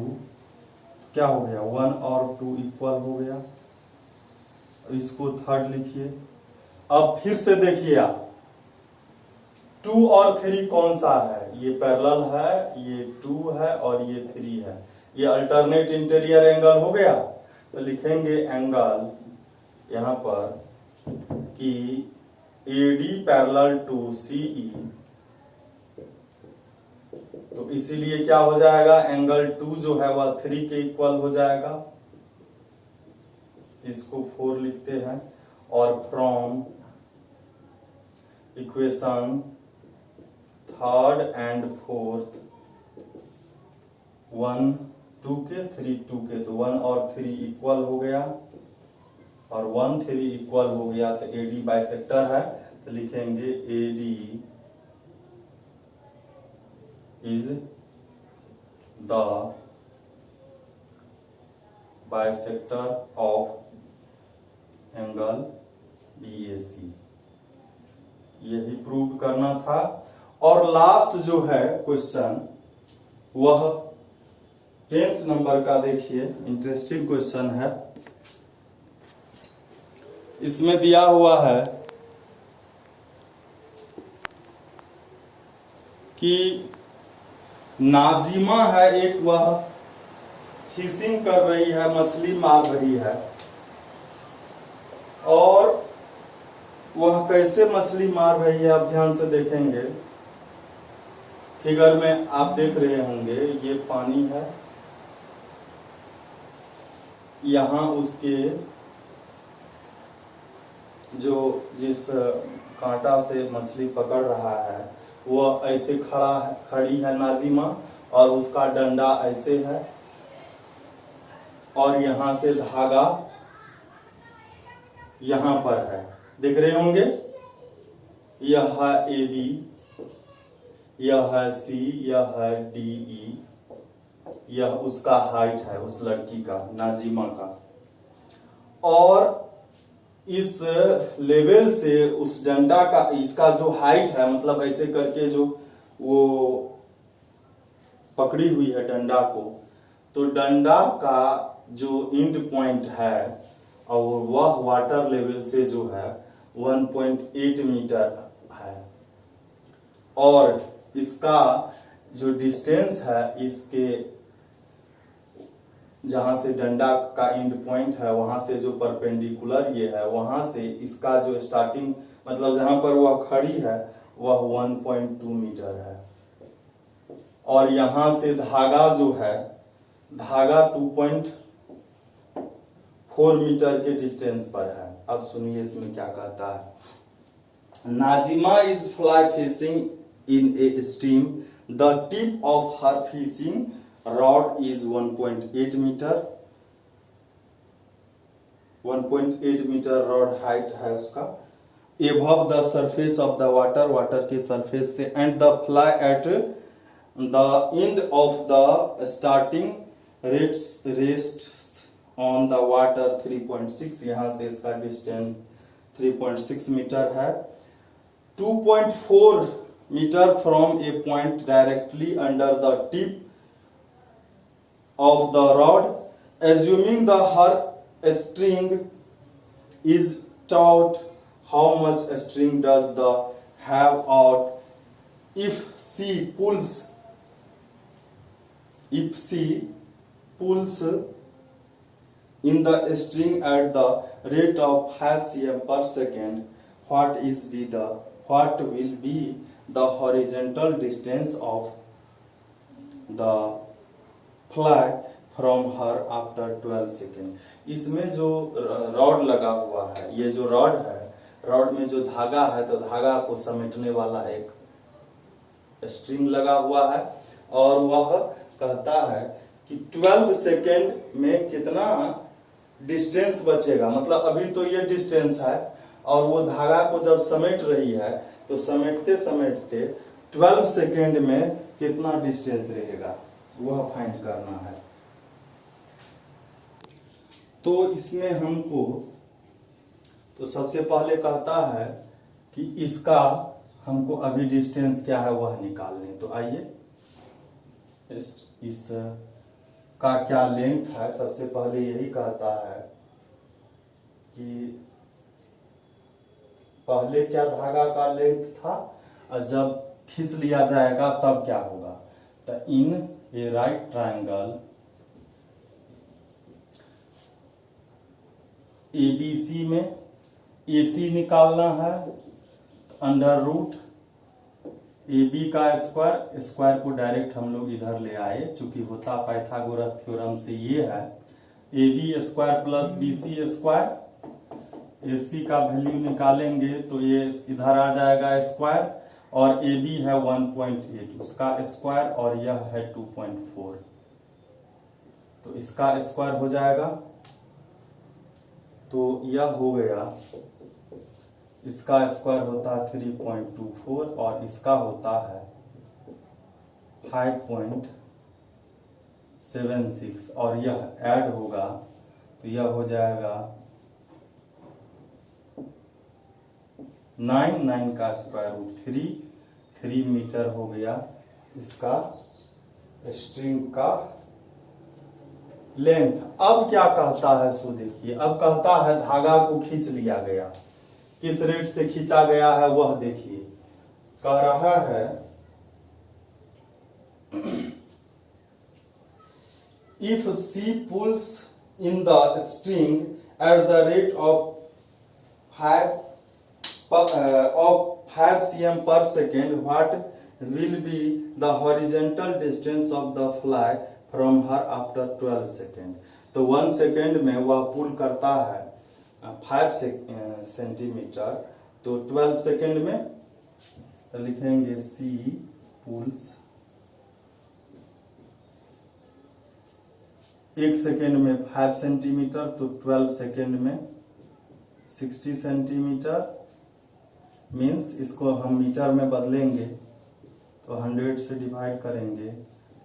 क्या हो गया, 1 और 2 इक्वल हो गया। इसको थर्ड लिखिए। अब फिर से देखिए आप, 2 और 3 कौन सा है, ये पैरेलल है, ये 2 है और ये 3 है, ये अल्टरनेट इंटीरियर एंगल हो गया। तो लिखेंगे एंगल यहां पर कि AD पैरेलल टू CE, तो इसीलिए क्या हो जाएगा, एंगल 2 जो है वह 3 के इक्वल हो जाएगा। इसको 4 लिखते हैं। और from equation third and fourth 1 2 के 3 2 के, तो 1 और 3 इक्वल हो गया और 1 3 इक्वल हो गया, तो AD बाइसेक्टर है, तो लिखेंगे AD is the bisector of angle BAC। यही प्रूव करना था। और लास्ट जो है क्वेश्चन वह 10th नंबर का, देखिए इंटरेस्टिंग क्वेश्चन है। इसमें दिया हुआ है कि नाजिमा है एक, वह फिशिंग कर रही है, मछली मार रही है, और वह कैसे मछली मार रही है आप ध्यान से देखेंगे। फिगर में आप देख रहे होंगे, ये पानी है, यहां उसके जो जिस कांटा से मछली पकड़ रहा है वह ऐसे खड़ी है नाजिमा, और उसका डंडा ऐसे है, और यहां से धागा यहां पर है, देख रहे होंगे। यह है AB, यह है C, यह है DE, यह उसका हाइट है, उस लड़की का, नाजिमा का। और इस लेवल से उस डंडा का, इसका जो हाइट है, मतलब ऐसे करके जो वो पकड़ी हुई है डंडा को, तो डंडा का जो एंड पॉइंट है और वह वाटर लेवल से जो है 1.8 मीटर है, और इसका जो डिस्टेंस है, इसके जहां से डंडा का एंड पॉइंट है वहां से जो परपेंडिकुलर ये है, वहां से इसका जो स्टार्टिंग, मतलब जहां पर वह खड़ी है वह 1.2 मीटर है, और यहां से धागा जो है, धागा 2.4 मीटर के डिस्टेंस पर है। अब सुनिए इसमें क्या कहता है। Nazima is fly fishing in a stream, the tip of her fishing rod is 1.8 metre, 1.8 metre rod height है उसका, above the surface of the water, water के सरफेस से, and the fly at the end of the starting rests on the water 3.6, यहाँ से इसका distance 3.6 metre है, 2.4 metre from a point directly under the tip of the rod, assuming the her string is taut, how much string does the have out if she pulls in the string at the rate of 5 cm per second, what will be the horizontal distance of the fly from her after 12 second. इसमें जो rod लगा हुआ है, ये जो rod है, rod में जो धागा है, तो धागा को समेटने वाला एक स्ट्रिंग लगा हुआ है, और वह कहता है कि 12 सेकेंड में कितना डिस्टेंस बचेगा। मतलब अभी तो ये डिस्टेंस है, और वो धागा को जब समेट रही है, तो समेटते समेटते 12 सेकेंड में कितना डिस्टेंस रहेगा, वह फाइंड करना है। तो इसमें हमको तो सबसे पहले कहता है कि इसका हमको अभी डिस्टेंस क्या है वह निकालने। तो आइए इस का क्या लेंथ है, सबसे पहले यही कहता है कि पहले क्या धागा का लेंथ था, और जब खींच लिया जाएगा तब क्या होगा। तो इन ए राइट ट्रायंगल एबीसी में एसी निकालना है, अंडर रूट ए बी का स्क्वायर, स्क्वायर को डायरेक्ट हम लोग इधर ले आए, चूंकि होता पाइथागोरस थ्योरम से ये है A B square plus B C square. A C का वैल्यू निकालेंगे तो ये इधर आ जाएगा स्क्वायर, और ए बी है 1.8 उसका स्क्वायर, और यह है 2.4, तो इसका स्क्वायर हो जाएगा। तो यह हो गया, इसका स्क्वायर होता है 3.24, और इसका होता है 5.76, और यह ऐड होगा तो यह हो जाएगा 9 का स्क्वायर रूट 3 मीटर हो गया इसका स्ट्रिंग का लेंथ। अब क्या कहता है सो देखिए, अब कहता है धागा को खींच लिया गया, किस रेट से खींचा गया है वह देखिए। कह रहा है if she pulls in the string at the rate of 5 cm per second, what will be the horizontal distance of the fly from her after 12 second. तो 1 सेकेंड में वह पुल करता है 5 सेंटीमीटर, तो 12 सेकेंड में तो लिखेंगे सी पुल्स 1 सेकेंड में 5 सेंटीमीटर, तो 12 सेकेंड में 60 सेंटीमीटर, मीन्स इसको हम मीटर में बदलेंगे तो 100 से डिवाइड करेंगे,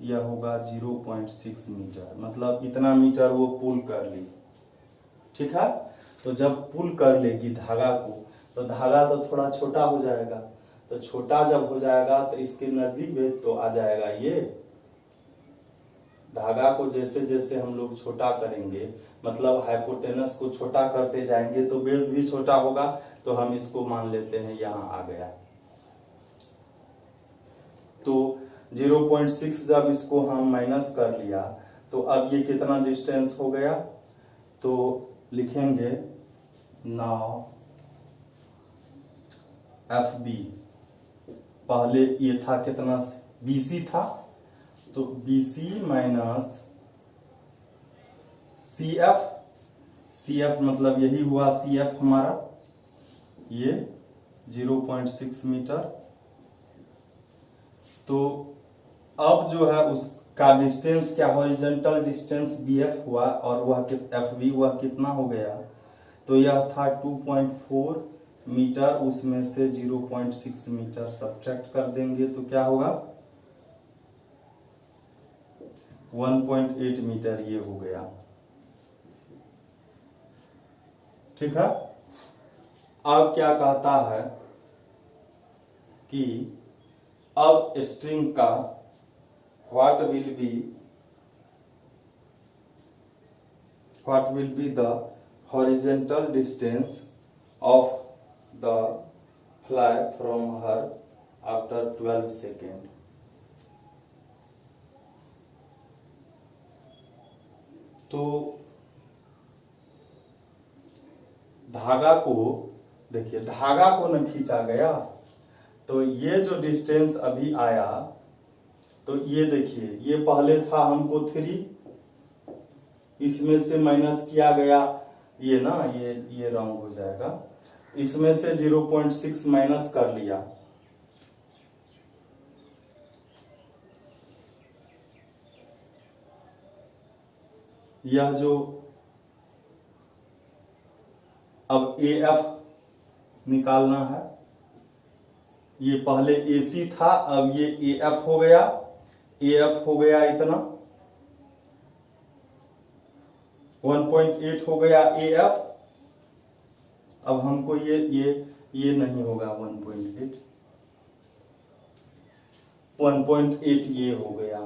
यह होगा 0.6 मीटर। मतलब इतना मीटर वो पुल कर ली, ठीक है। तो जब पुल कर लेगी धागा को, तो धागा तो थोड़ा छोटा हो जाएगा, तो छोटा जब हो जाएगा तो इसके नजदीक भेज तो आ जाएगा। ये धागा को जैसे जैसे हम लोग छोटा करेंगे, मतलब हाइपोटेनस को छोटा करते जाएंगे, तो बेस भी छोटा होगा। तो हम इसको मान लेते हैं यहाँ आ गया। तो 0.6 जब इसको हम माइनस कर लिया, तो अब ये कितना डिस्टेंस हो गया, तो लिखेंगे नाउ एफ बी। पहले ये था कितना, बीसी था, तो बीसी माइनस सी एफ मतलब यही हुआ सी एफ हमारा, ये 0.6 मीटर। तो अब जो है उसका डिस्टेंस क्या, हॉरिजॉन्टल डिस्टेंस बी एफ हुआ, और वह एफ बी वह कितना हो गया, तो यह था 2.4 मीटर, उसमें से 0.6 मीटर सब्ट्रैक्ट कर देंगे तो क्या होगा 1.8 मीटर ये हो गया, ठीक है। अब क्या कहता है कि अब स्ट्रिंग का what will be what will be the horizontal distance of the fly from her after 12 seconds? तो धागा को देखिए, धागा को न खींचा गया, तो ये जो डिस्टेंस अभी आया, तो ये देखिए, ये पहले था हमको 3, इसमें से माइनस किया गया, ये ना ये रॉन्ग हो जाएगा, इसमें से 0.6 माइनस कर लिया, यह जो अब AF निकालना है, ये पहले AC था, अब ये AF हो गया, AF हो गया इतना 1.8 हो गया AF। अब हमको ये नहीं होगा 1.8 ये हो गया,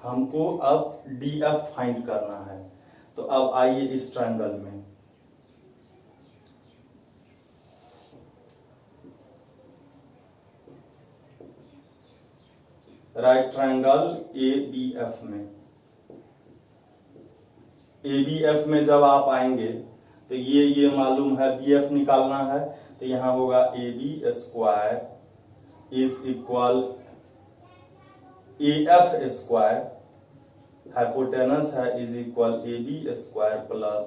हमको अब DF फाइंड करना है। तो अब आइए इस ट्रायंगल में, राइट ट्रायंगल ABF में, ABF में जब आप आएंगे तो ये मालूम है BF निकालना है, तो यहां होगा AB square is equal AF square, hypotenuse है, is equal AB square plus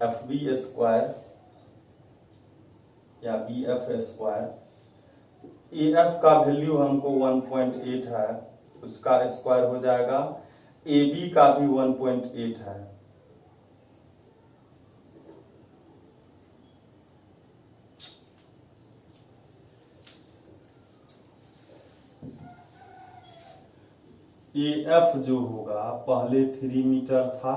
FB square या BF स्क्वायर। AF का वैल्यू हमको 1.8 है, उसका स्क्वायर हो जाएगा, AB का भी 1.8 है, AF जो होगा पहले 3 मीटर था,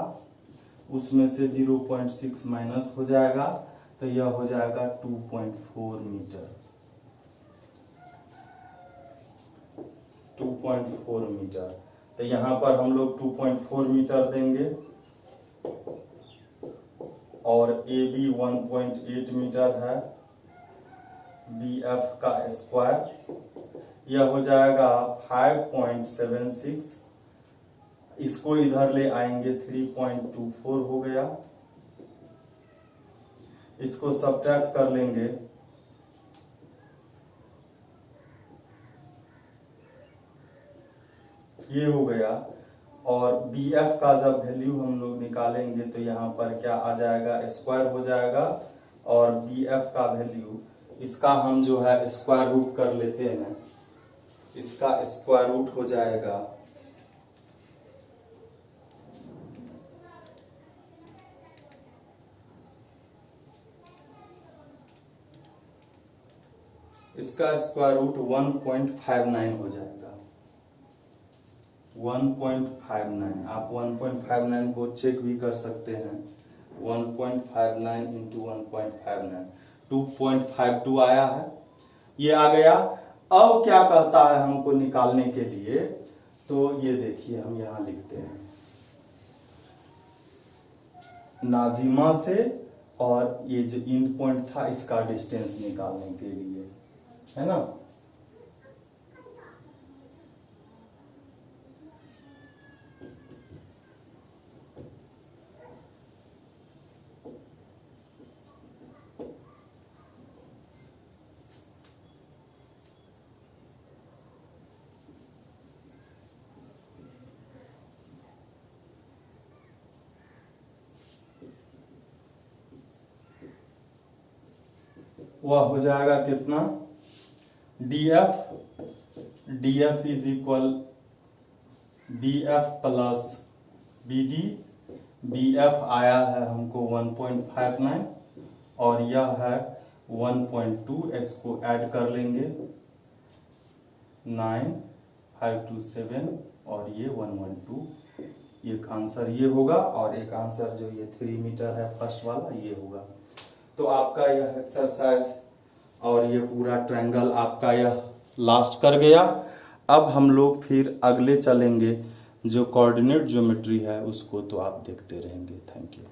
उसमें से 0.6 माइनस हो जाएगा, तो यह हो जाएगा 2.4 मीटर, 2.4 मीटर। तो यहां पर हम लोग 2.4 मीटर देंगे और AB 1.8 मीटर है, BF का स्क्वायर यह हो जाएगा 5.76, इसको इधर ले आएंगे 3.24 हो गया, इसको सब्ट्रैक्ट कर लेंगे, ये हो गया। और BF का जब वैल्यू हम लोग निकालेंगे तो यहाँ पर क्या आ जाएगा, स्क्वायर हो जाएगा, और BF का वैल्यू, इसका हम जो है स्क्वायर रूट कर लेते हैं, इसका स्क्वायर रूट हो जाएगा इसका स्क्वायर रूट 1.59 हो जाएगा, 1.59। आप 1.59 को चेक भी कर सकते हैं, 1.59 इंटू 1.59 2.52 आया है, ये आ गया। अब क्या कहता है हमको निकालने के लिए, तो ये देखिए हम यहां लिखते हैं, नाजिमा से और ये जो एंड पॉइंट था इसका डिस्टेंस निकालने के लिए, है ना। वह हो जाएगा कितना, DF is equal BF plus BD, BF आया है हमको 1.59 और यह है 1.2, इसको ऐड कर लेंगे 9 5 2 7 और ये 112, एक आंसर ये होगा और एक आंसर जो ये 3 मीटर है फर्स्ट वाला ये होगा। तो आपका यह एक्सरसाइज और ये पूरा ट्रायंगल आपका यह लास्ट कर गया। अब हम लोग फिर अगले चलेंगे जो कोऑर्डिनेट ज्योमेट्री है उसको तो आप देखते रहेंगे। Thank you.